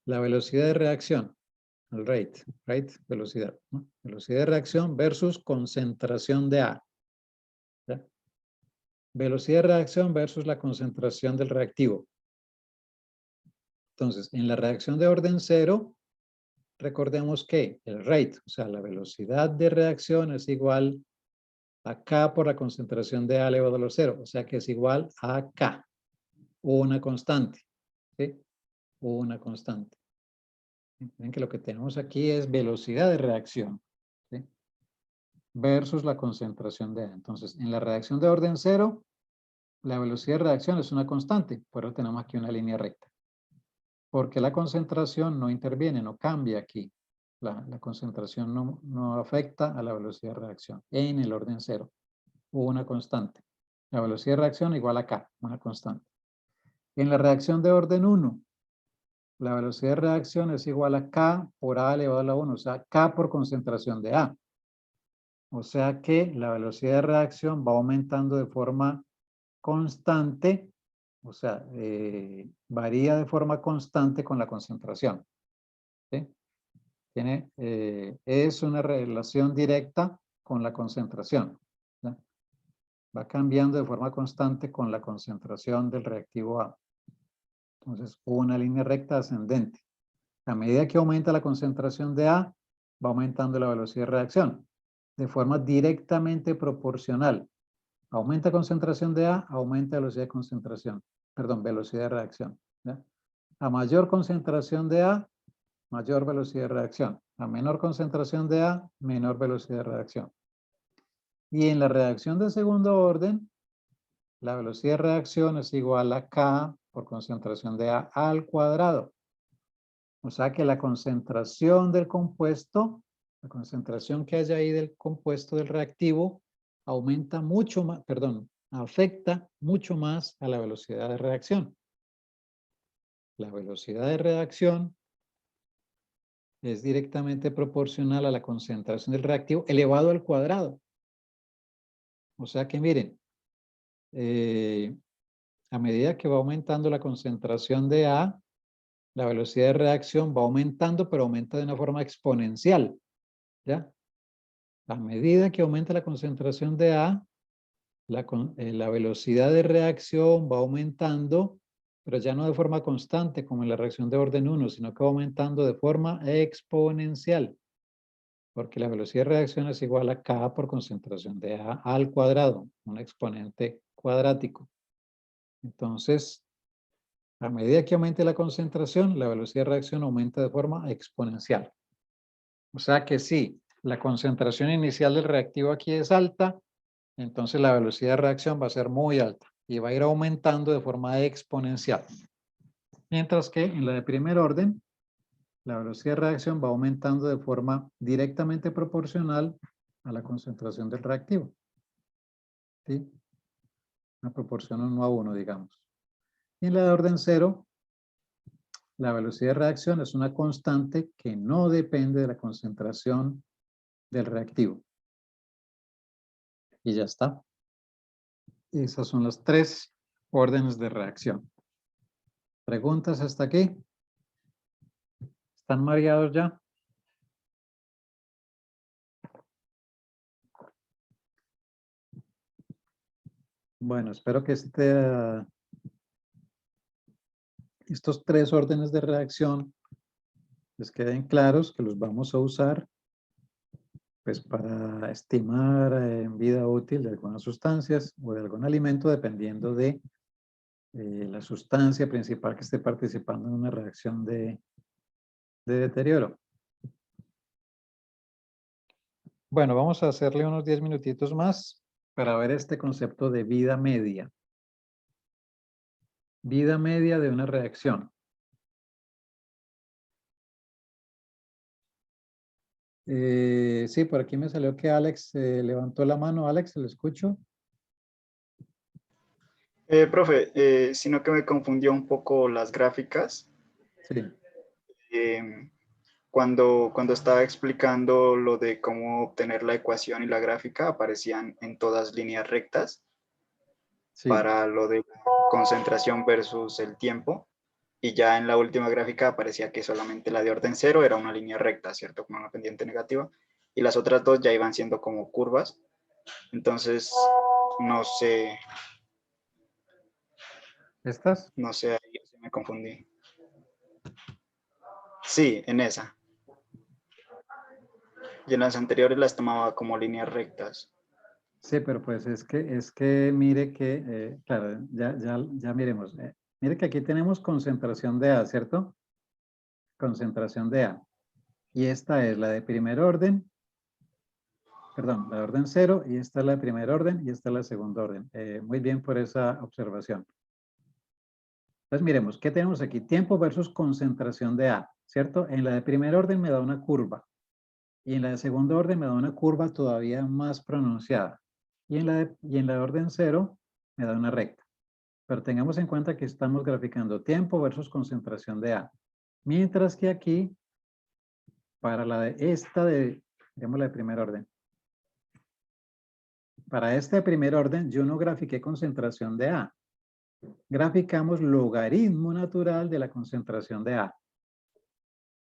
La velocidad de reacción, el rate, velocidad, ¿no? Velocidad de reacción versus concentración de A. ¿Ya? Velocidad de reacción versus la concentración del reactivo. Entonces, en la reacción de orden 0, recordemos que el rate, o sea, la velocidad de reacción es igual a K por la concentración de A elevado a los 0, o sea que es igual a K, una constante, ¿sí? Una constante. Ven que lo que tenemos aquí es velocidad de reacción, ¿sí? Versus la concentración de A. Entonces, en la reacción de orden 0, la velocidad de reacción es una constante, por eso tenemos aquí una línea recta. Porque la concentración no interviene, no cambia aquí. La concentración no afecta a la velocidad de reacción en el orden 0. Una constante. La velocidad de reacción igual a K, una constante. En la reacción de orden 1, la velocidad de reacción es igual a K por A elevado a la 1, o sea, K por concentración de A. O sea que la velocidad de reacción va aumentando de forma constante, o sea, varía de forma constante con la concentración. ¿Sí? Es una relación directa con la concentración. ¿Sí? Va cambiando de forma constante con la concentración del reactivo A. Entonces, una línea recta ascendente. A medida que aumenta la concentración de A, va aumentando la velocidad de reacción de forma directamente proporcional. Aumenta concentración de A, aumenta velocidad de concentración. Perdón, velocidad de reacción. ¿Ya? A mayor concentración de A, mayor velocidad de reacción. A menor concentración de A, menor velocidad de reacción. Y en la reacción de segundo orden, la velocidad de reacción es igual a K por concentración de A al cuadrado. O sea que la concentración del compuesto, la concentración que haya ahí del compuesto del reactivo, aumenta mucho más, perdón, afecta mucho más a la velocidad de reacción. La velocidad de reacción es directamente proporcional a la concentración del reactivo elevado al cuadrado. O sea que miren, a medida que va aumentando la concentración de A, la velocidad de reacción va aumentando, pero aumenta de una forma exponencial. ¿Ya? A medida que aumenta la concentración de A, la velocidad de reacción va aumentando, pero ya no de forma constante como en la reacción de orden 1, sino que va aumentando de forma exponencial. Porque la velocidad de reacción es igual a K por concentración de A al cuadrado, un exponente cuadrático. Entonces, A medida que aumente la concentración, la velocidad de reacción aumenta de forma exponencial. O sea que si la concentración inicial del reactivo aquí es alta, entonces la velocidad de reacción va a ser muy alta y va a ir aumentando de forma exponencial. Mientras que en la de primer orden, la velocidad de reacción va aumentando de forma directamente proporcional a la concentración del reactivo. ¿Sí? Una proporción 1:1, digamos. Y en la de orden 0, la velocidad de reacción es una constante que no depende de la concentración del reactivo. Y ya está. Esas son las 3 órdenes de reacción. ¿Preguntas hasta aquí? ¿Están mareados ya? Bueno, espero que estos 3 órdenes de reacción les queden claros, que los vamos a usar pues, para estimar en vida útil de algunas sustancias o de algún alimento, dependiendo de la sustancia principal que esté participando en una reacción de deterioro. Bueno, vamos a hacerle unos 10 minutitos más para ver este concepto de vida media. Vida media de una reacción. Sí, por aquí me salió que Alex levantó la mano. Alex, ¿le escucho? Profe, sino que me confundió un poco las gráficas. Sí. Cuando estaba explicando lo de cómo obtener la ecuación y la gráfica, aparecían en todas líneas rectas Sí. para lo de concentración versus el tiempo. Y ya en la última gráfica aparecía que solamente la de orden 0 era una línea recta, ¿cierto? Como una pendiente negativa. Y las otras dos ya iban siendo como curvas. Entonces, no sé, ¿Estas? ahí me confundí. Sí, en esa. Y en las anteriores las tomaba como líneas rectas. Sí, pero pues es que mire que, claro, ya miremos. Mire que aquí tenemos concentración de A, ¿cierto? Concentración de A. Y esta es la de primer orden, perdón, la de orden 0, y esta es la de primer orden, y esta es la de segundo orden. Muy bien por esa observación. Entonces miremos, ¿qué tenemos aquí? Tiempo versus concentración de A, ¿cierto? En la de primer orden me da una curva, y en la de segundo orden me da una curva todavía más pronunciada. Y en la de orden 0 me da una recta. Pero tengamos en cuenta que estamos graficando tiempo versus concentración de A. Mientras que aquí, para digamos la de primer orden. Para esta de primer orden, yo no grafiqué concentración de A. Graficamos logaritmo natural de la concentración de A.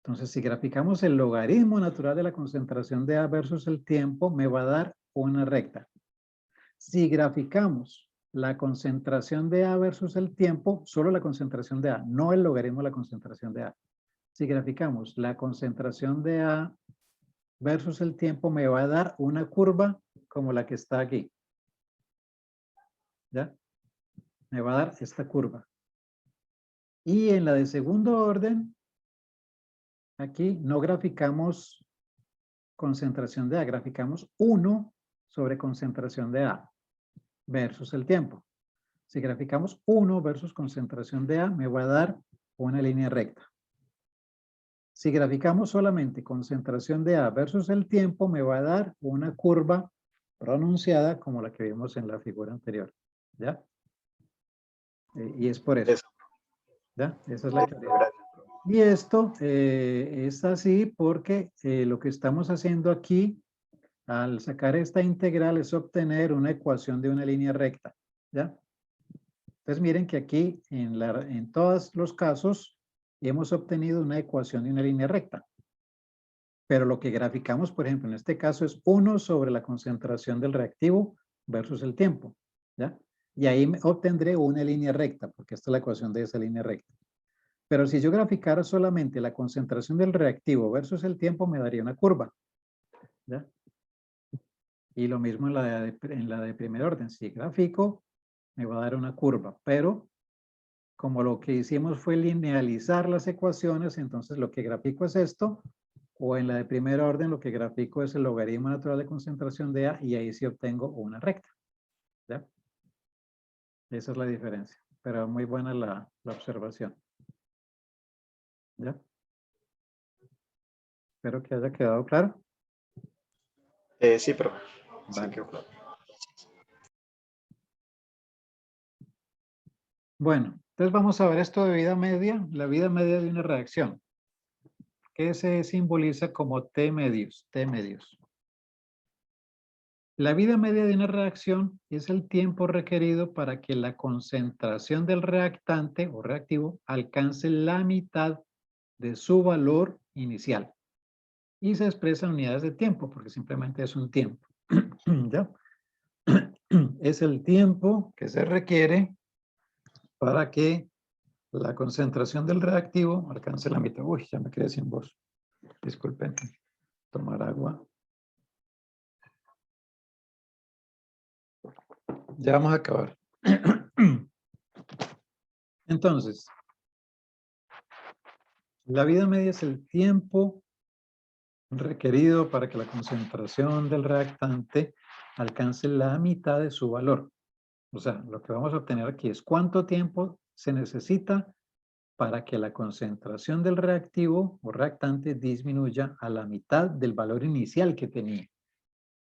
Entonces, si graficamos el logaritmo natural de la concentración de A versus el tiempo, me va a dar una recta. Si graficamos la concentración de A versus el tiempo, solo la concentración de A, no el logaritmo de la concentración de A. Si graficamos la concentración de A versus el tiempo, me va a dar una curva como la que está aquí. ¿Ya? Me va a dar esta curva. Y en la de segundo orden, aquí no graficamos concentración de A, graficamos 1 sobre concentración de A versus el tiempo. Si graficamos 1 versus concentración de A, me va a dar una línea recta. Si graficamos solamente concentración de A versus el tiempo, me va a dar una curva pronunciada como la que vimos en la figura anterior. ¿Ya? Y es por eso. ¿Ya? Esa es la claridad. Y esto es así porque lo que estamos haciendo aquí, al sacar esta integral, es obtener una ecuación de una línea recta. ¿Ya? Entonces miren que aquí, en todos los casos, hemos obtenido una ecuación de una línea recta. Pero lo que graficamos, por ejemplo, en este caso es 1 sobre la concentración del reactivo versus el tiempo. ¿Ya? Y ahí obtendré una línea recta, porque esta es la ecuación de esa línea recta. Pero si yo graficara solamente la concentración del reactivo versus el tiempo, me daría una curva. ¿Ya? Y lo mismo en la de primer orden. Si grafico, me va a dar una curva. Pero como lo que hicimos fue linealizar las ecuaciones, entonces lo que grafico es esto, o en la de primer orden lo que grafico es el logaritmo natural de concentración de A y ahí sí obtengo una recta. ¿Ya? Esa es la diferencia, pero muy buena la observación. ¿Ya? Espero que haya quedado claro. Sí, pero sí Vale. quedó claro. Bueno, entonces vamos a ver esto de vida media, la vida media de una reacción, que se simboliza como T medios, T medios. La vida media de una reacción es el tiempo requerido para que la concentración del reactante o reactivo alcance la mitad de su valor inicial. Y se expresa en unidades de tiempo, porque simplemente es un tiempo. ¿Ya? Es el tiempo que se requiere para que la concentración del reactivo alcance la mitad. Uy, ya me quedé sin voz. Disculpen. Tomar agua. Ya vamos a acabar. Entonces, la vida media es el tiempo requerido para que la concentración del reactante alcance la mitad de su valor. O sea, lo que vamos a obtener aquí es cuánto tiempo se necesita para que la concentración del reactivo o reactante disminuya a la mitad del valor inicial que tenía.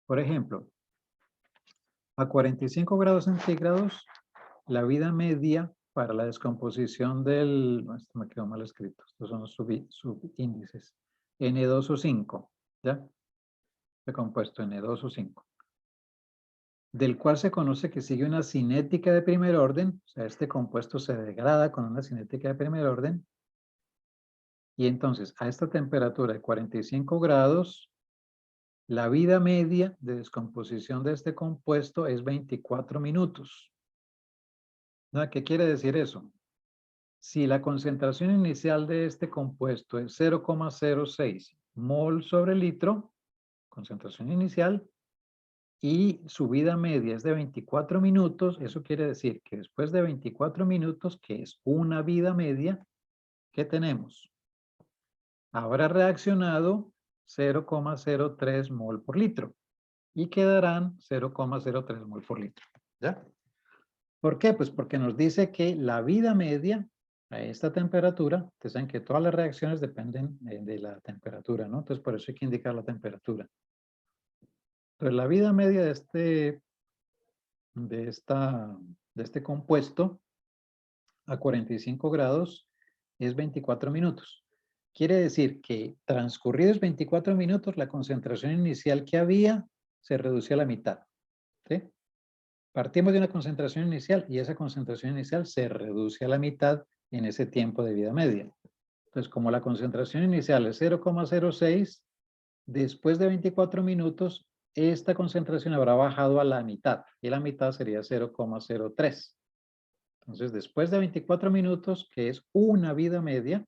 Por ejemplo, a 45 grados centígrados, la vida media para la descomposición del... No, esto me quedó mal escrito. Estos son los subíndices. N2 o 5, ¿ya? De compuesto N2 o 5. Del cual se conoce que sigue una cinética de primer orden. O sea, este compuesto se degrada con una cinética de primer orden. Y entonces, a esta temperatura de 45 grados, la vida media de descomposición de este compuesto es 24 minutos. ¿No? ¿Qué quiere decir eso? Si la concentración inicial de este compuesto es 0,06 mol sobre litro, concentración inicial, y su vida media es de 24 minutos, eso quiere decir que después de 24 minutos, que es una vida media, ¿qué tenemos? Habrá reaccionado 0,03 mol por litro y quedarán 0,03 mol por litro. ¿Ya? ¿Por qué? Pues porque nos dice que la vida media a esta temperatura, ustedes saben que todas las reacciones dependen de la temperatura, ¿no? Entonces por eso hay que indicar la temperatura. Entonces la vida media de este compuesto a 45 grados es 24 minutos. Quiere decir que transcurridos 24 minutos, la concentración inicial que había se reduce a la mitad. ¿Sí? Partimos de una concentración inicial y esa concentración inicial se reduce a la mitad en ese tiempo de vida media. Entonces, como la concentración inicial es 0,06, después de 24 minutos, esta concentración habrá bajado a la mitad y la mitad sería 0,03. Entonces, después de 24 minutos, que es una vida media,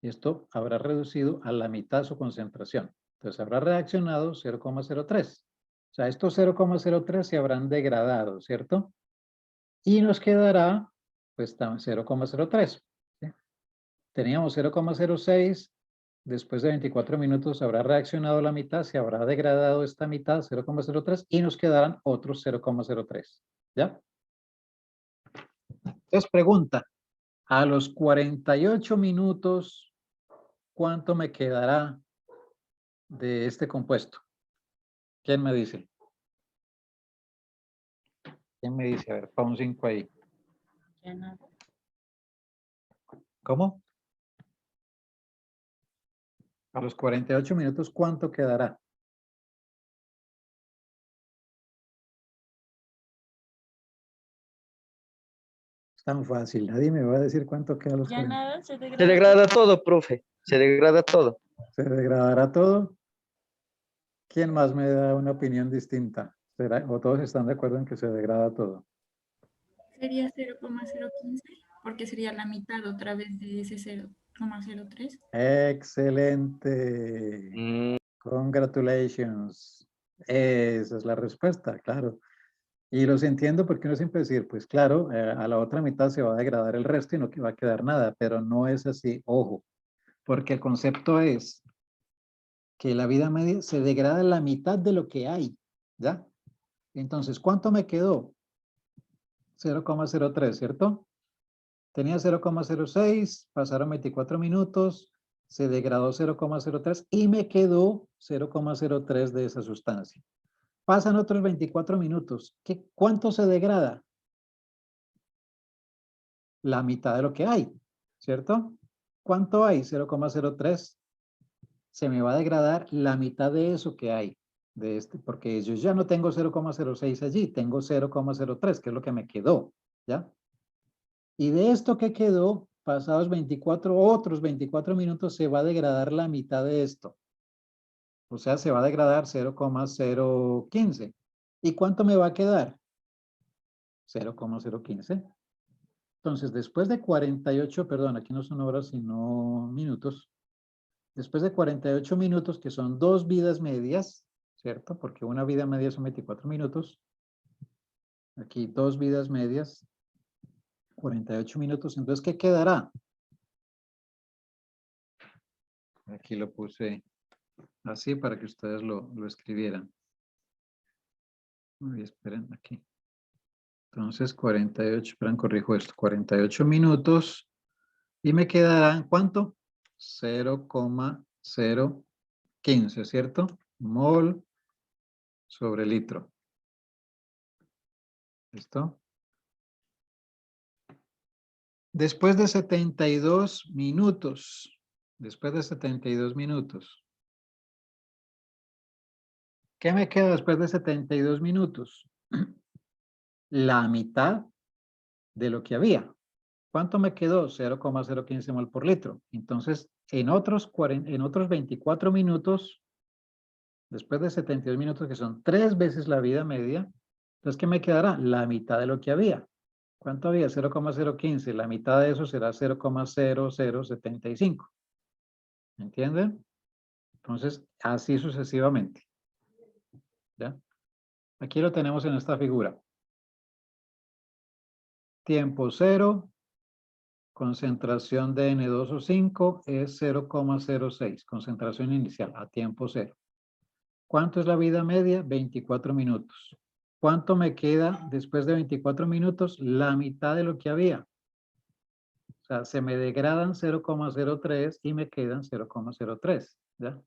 esto habrá reducido a la mitad su concentración. Entonces, habrá reaccionado 0,03. O sea, estos 0,03 se habrán degradado, ¿cierto? Y nos quedará, pues, 0,03. ¿Sí? Teníamos 0,06. Después de 24 minutos habrá reaccionado la mitad, se habrá degradado esta mitad, 0,03, y nos quedarán otros 0,03. ¿Ya? Entonces, pregunta. A los 48 minutos, ¿cuánto me quedará de este compuesto? ¿Quién me dice? ¿Quién me dice? A ver, pon un 5 ahí. Ya nada. ¿Cómo? A los 48 minutos, ¿cuánto quedará? Es tan fácil. Nadie me va a decir cuánto queda a los Ya 40. nada, se degrada. Se degrada todo, profe. Se degrada todo. ¿Se degradará todo? ¿Quién más me da una opinión distinta? ¿O todos están de acuerdo en que se degrada todo? Sería 0,015, porque sería la mitad otra vez de ese 0,03. Excelente. Mm, Congratulations. Esa es la respuesta, claro. Y los entiendo porque uno siempre decir, pues claro, a la otra mitad se va a degradar el resto y no va a quedar nada, pero no es así, ojo, porque el concepto es que la vida media se degrada la mitad de lo que hay, ¿ya? Entonces, ¿cuánto me quedó? 0,03, ¿cierto? Tenía 0,06, pasaron 24 minutos, se degradó 0,03 y me quedó 0,03 de esa sustancia. Pasan otros 24 minutos. ¿Cuánto se degrada? La mitad de lo que hay, ¿cierto? ¿Cuánto hay? 0,03. Se me va a degradar la mitad de eso que hay, porque yo ya no tengo 0,06 allí, tengo 0,03, que es lo que me quedó, ¿ya? Y de esto que quedó, pasados otros 24 minutos, se va a degradar la mitad de esto. O sea, se va a degradar 0,015. ¿Y cuánto me va a quedar? 0,015. Entonces, después de 48, perdón, aquí no son horas, sino minutos. Después de 48 minutos, que son 2 vidas medias, ¿cierto? Porque una vida media son 24 minutos. Aquí 2 vidas medias, 48 minutos. Entonces, ¿qué quedará? Aquí lo puse así para que ustedes lo escribieran. Uy, esperen aquí. Entonces, 48, esperen, corrijo esto. 48 minutos. Y me quedarán, ¿cuánto? 0,015, ¿cierto? Mol sobre litro. ¿Listo? Después de 72 minutos, ¿qué me queda después de 72 minutos? La mitad de lo que había. ¿Cuánto me quedó? 0,015 mol por litro. Entonces, en otros 24 minutos, después de 72 minutos, que son 3 veces la vida media, entonces, ¿qué me quedará? La mitad de lo que había. ¿Cuánto había? 0,015. La mitad de eso será 0,0075. ¿Entienden? Entonces, así sucesivamente. ¿Ya? Aquí lo tenemos en esta figura. Tiempo 0, concentración de N2O5 es 0,06, concentración inicial a tiempo 0. ¿Cuánto es la vida media? 24 minutos. ¿Cuánto me queda después de 24 minutos? La mitad de lo que había. O sea, se me degradan 0,03 y me quedan 0,03. ¿Ya?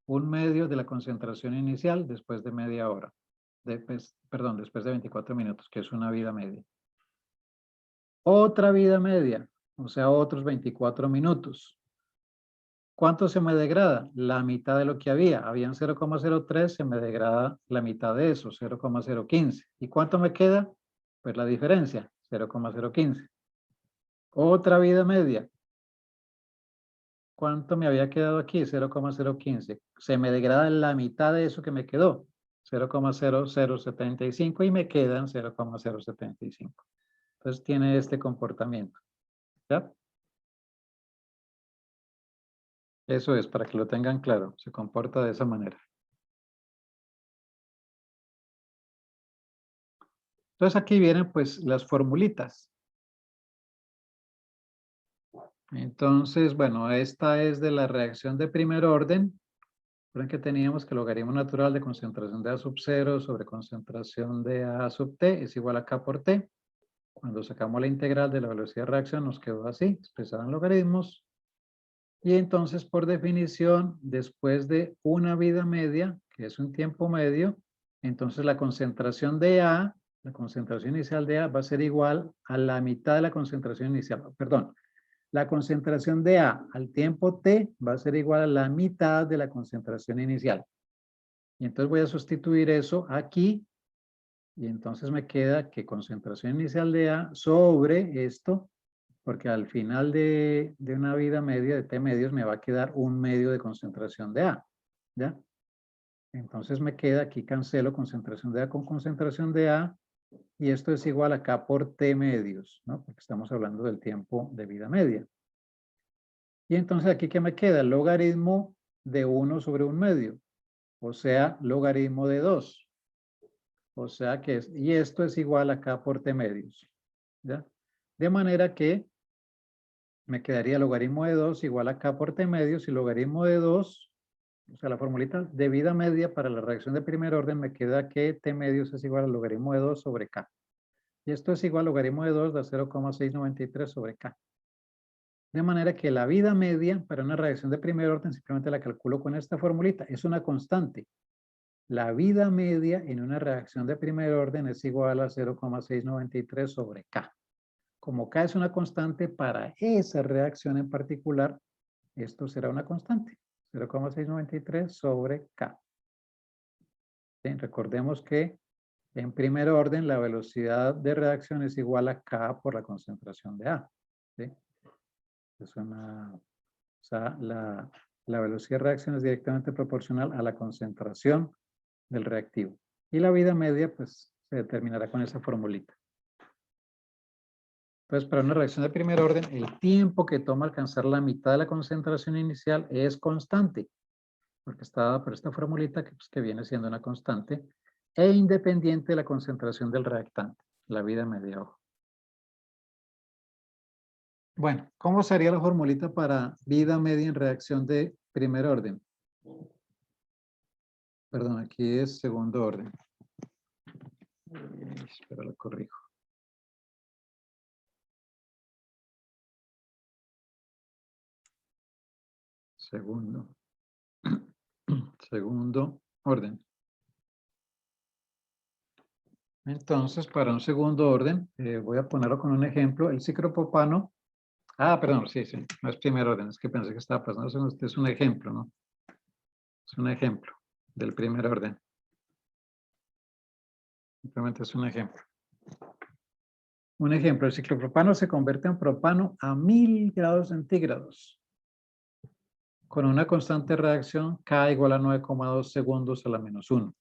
Un medio de la concentración inicial después de media hora. Perdón, después de 24 minutos, que es una vida media. Otra vida media, o sea, otros 24 minutos. ¿Cuánto se me degrada? La mitad de lo que había. Habían 0,03, se me degrada la mitad de eso, 0,015. ¿Y cuánto me queda? Pues la diferencia, 0,015. Otra vida media. ¿Cuánto me había quedado aquí? 0,015. Se me degrada la mitad de eso que me quedó, 0,0075 y me quedan 0,075. Entonces tiene este comportamiento. ¿Ya? Eso es, para que lo tengan claro. Se comporta de esa manera. Entonces aquí vienen pues las formulitas. Entonces, bueno, esta es de la reacción de primer orden. Recuerden que teníamos que el logaritmo natural de concentración de A sub 0 sobre concentración de A sub T es igual a K por T. Cuando sacamos la integral de la velocidad de reacción nos quedó así, expresada en logaritmos. Y entonces, por definición, después de una vida media, que es un tiempo medio, entonces la concentración de A, la concentración inicial de A va a ser igual a la mitad de la concentración inicial. Perdón, la concentración de A al tiempo T va a ser igual a la mitad de la concentración inicial. Y entonces voy a sustituir eso aquí. Y entonces me queda que concentración inicial de A sobre esto, porque al final de una vida media de T medios me va a quedar un medio de concentración de A. ¿Ya? Entonces me queda, aquí cancelo concentración de A con concentración de A, y esto es igual a K por T medios, ¿no? Porque estamos hablando del tiempo de vida media. Y entonces aquí, ¿qué me queda? El logaritmo de 1 sobre 1 medio, o sea, logaritmo de 2. O sea que es, y esto es igual a K por T medios. ¿Ya? De manera que me quedaría logaritmo de 2 igual a K por T medios y logaritmo de 2, o sea, la formulita de vida media para la reacción de primer orden me queda que T medios es igual al logaritmo de 2 sobre K. Y esto es igual al logaritmo de 2 de 0,693 sobre K. De manera que la vida media para una reacción de primer orden simplemente la calculo con esta formulita. Es una constante. La vida media en una reacción de primer orden es igual a 0,693 sobre K. Como K es una constante, para esa reacción en particular, esto será una constante. 0,693 sobre K. Bien, recordemos que en primer orden la velocidad de reacción es igual a K por la concentración de A. ¿Sí? Es una, o sea, la velocidad de reacción es directamente proporcional a la concentración del reactivo. Y la vida media, pues, se determinará con esa formulita. Entonces, para una reacción de primer orden, el tiempo que toma alcanzar la mitad de la concentración inicial es constante, porque está dada por esta formulita que viene siendo una constante, e independiente de la concentración del reactante, la vida media. Ojo. Bueno, ¿cómo sería la formulita para vida media en reacción de primer orden? Perdón, aquí es segundo orden. Espera, lo corrijo. Segundo. Segundo orden. Entonces, para un segundo orden, voy a ponerlo con un ejemplo. El ciclopropano. Ah, perdón, sí, no es primer orden, es que pensé que estaba pasando. Es un ejemplo, ¿no? Es un ejemplo del primer orden. Simplemente es un ejemplo. Un ejemplo, el ciclopropano se convierte en propano a 1000 grados centígrados con una constante de reacción K igual a 9,2 segundos a la menos 1.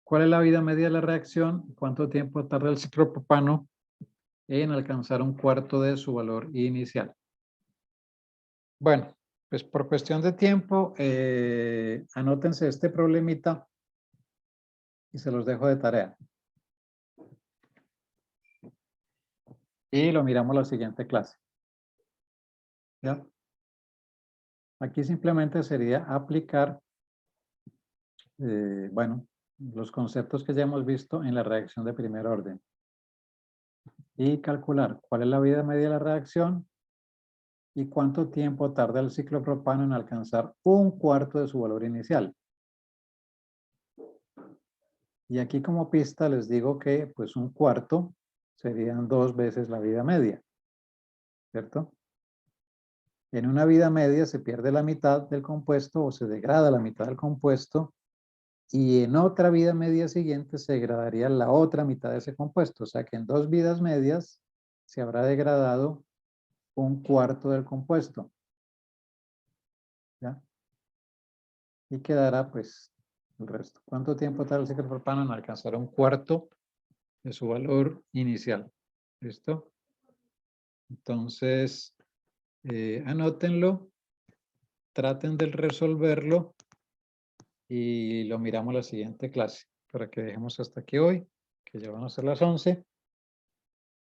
¿Cuál es la vida media de la reacción? ¿Cuánto tiempo tarda el ciclopropano en alcanzar un cuarto de su valor inicial? Bueno, pues por cuestión de tiempo, anótense este problemita y se los dejo de tarea. Y lo miramos la siguiente clase. ¿Ya? Aquí simplemente sería aplicar, bueno, los conceptos que ya hemos visto en la reacción de primer orden. Y calcular cuál es la vida media de la reacción y cuánto tiempo tarda el ciclopropano en alcanzar un cuarto de su valor inicial. Y aquí como pista les digo que pues un cuarto serían 2 veces la vida media, ¿cierto? En una vida media se pierde la mitad del compuesto o se degrada la mitad del compuesto y en otra vida media siguiente se degradaría la otra mitad de ese compuesto. O sea que en 2 vidas medias se habrá degradado un cuarto del compuesto. ¿Ya? Y quedará pues el resto. ¿Cuánto tiempo tarda el ciclopropano en alcanzar un cuarto de su valor inicial? ¿Listo? Entonces, anótenlo, traten de resolverlo y lo miramos la siguiente clase para que dejemos hasta aquí hoy, que ya van a ser las 11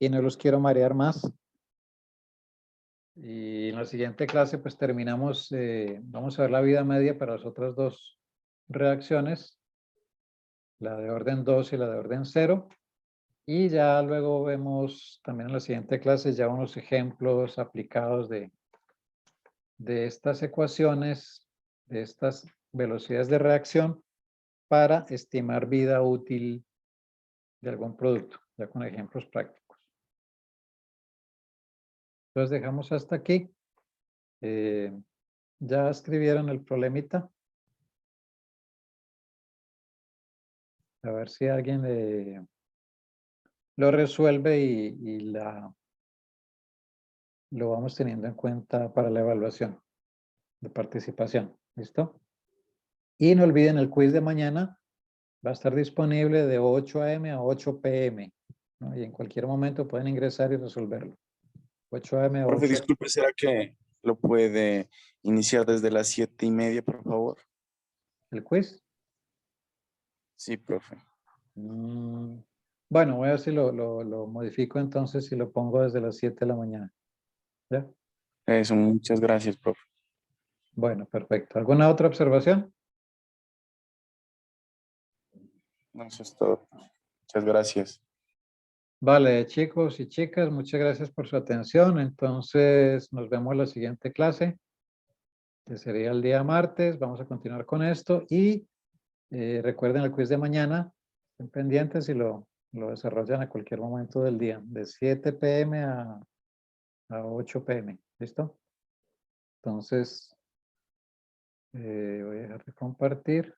y no los quiero marear más. Y en la siguiente clase pues terminamos, vamos a ver la vida media para las otras 2 reacciones, la de orden 2 y la de orden 0. Y ya luego vemos también en la siguiente clase ya unos ejemplos aplicados de estas ecuaciones, de estas velocidades de reacción para estimar vida útil de algún producto, ya con ejemplos prácticos. Entonces dejamos hasta aquí. ¿Ya escribieron el problemita? A ver si alguien lo resuelve y lo vamos teniendo en cuenta para la evaluación de participación. ¿Listo? Y no olviden el quiz de mañana. Va a estar disponible de 8 a.m. a 8 p.m. ¿no? Y en cualquier momento pueden ingresar y resolverlo. 8 a.m. a 8 Profe, disculpe, ¿será que lo puede iniciar desde las 7:30, por favor? ¿El quiz? Sí, profe. Bueno, voy a ver si lo modifico entonces y lo pongo desde las 7 de la mañana. ¿Ya? Eso, muchas gracias, profe. Bueno, perfecto. ¿Alguna otra observación? No, eso es todo. Muchas gracias. Vale, chicos y chicas, muchas gracias por su atención. Entonces, nos vemos en la siguiente clase, que sería el día martes. Vamos a continuar con esto y recuerden el quiz de mañana. Estén pendientes y lo desarrollan a cualquier momento del día, de 7 p.m. a 8 p.m. ¿Listo? Entonces, voy a dejar de compartir.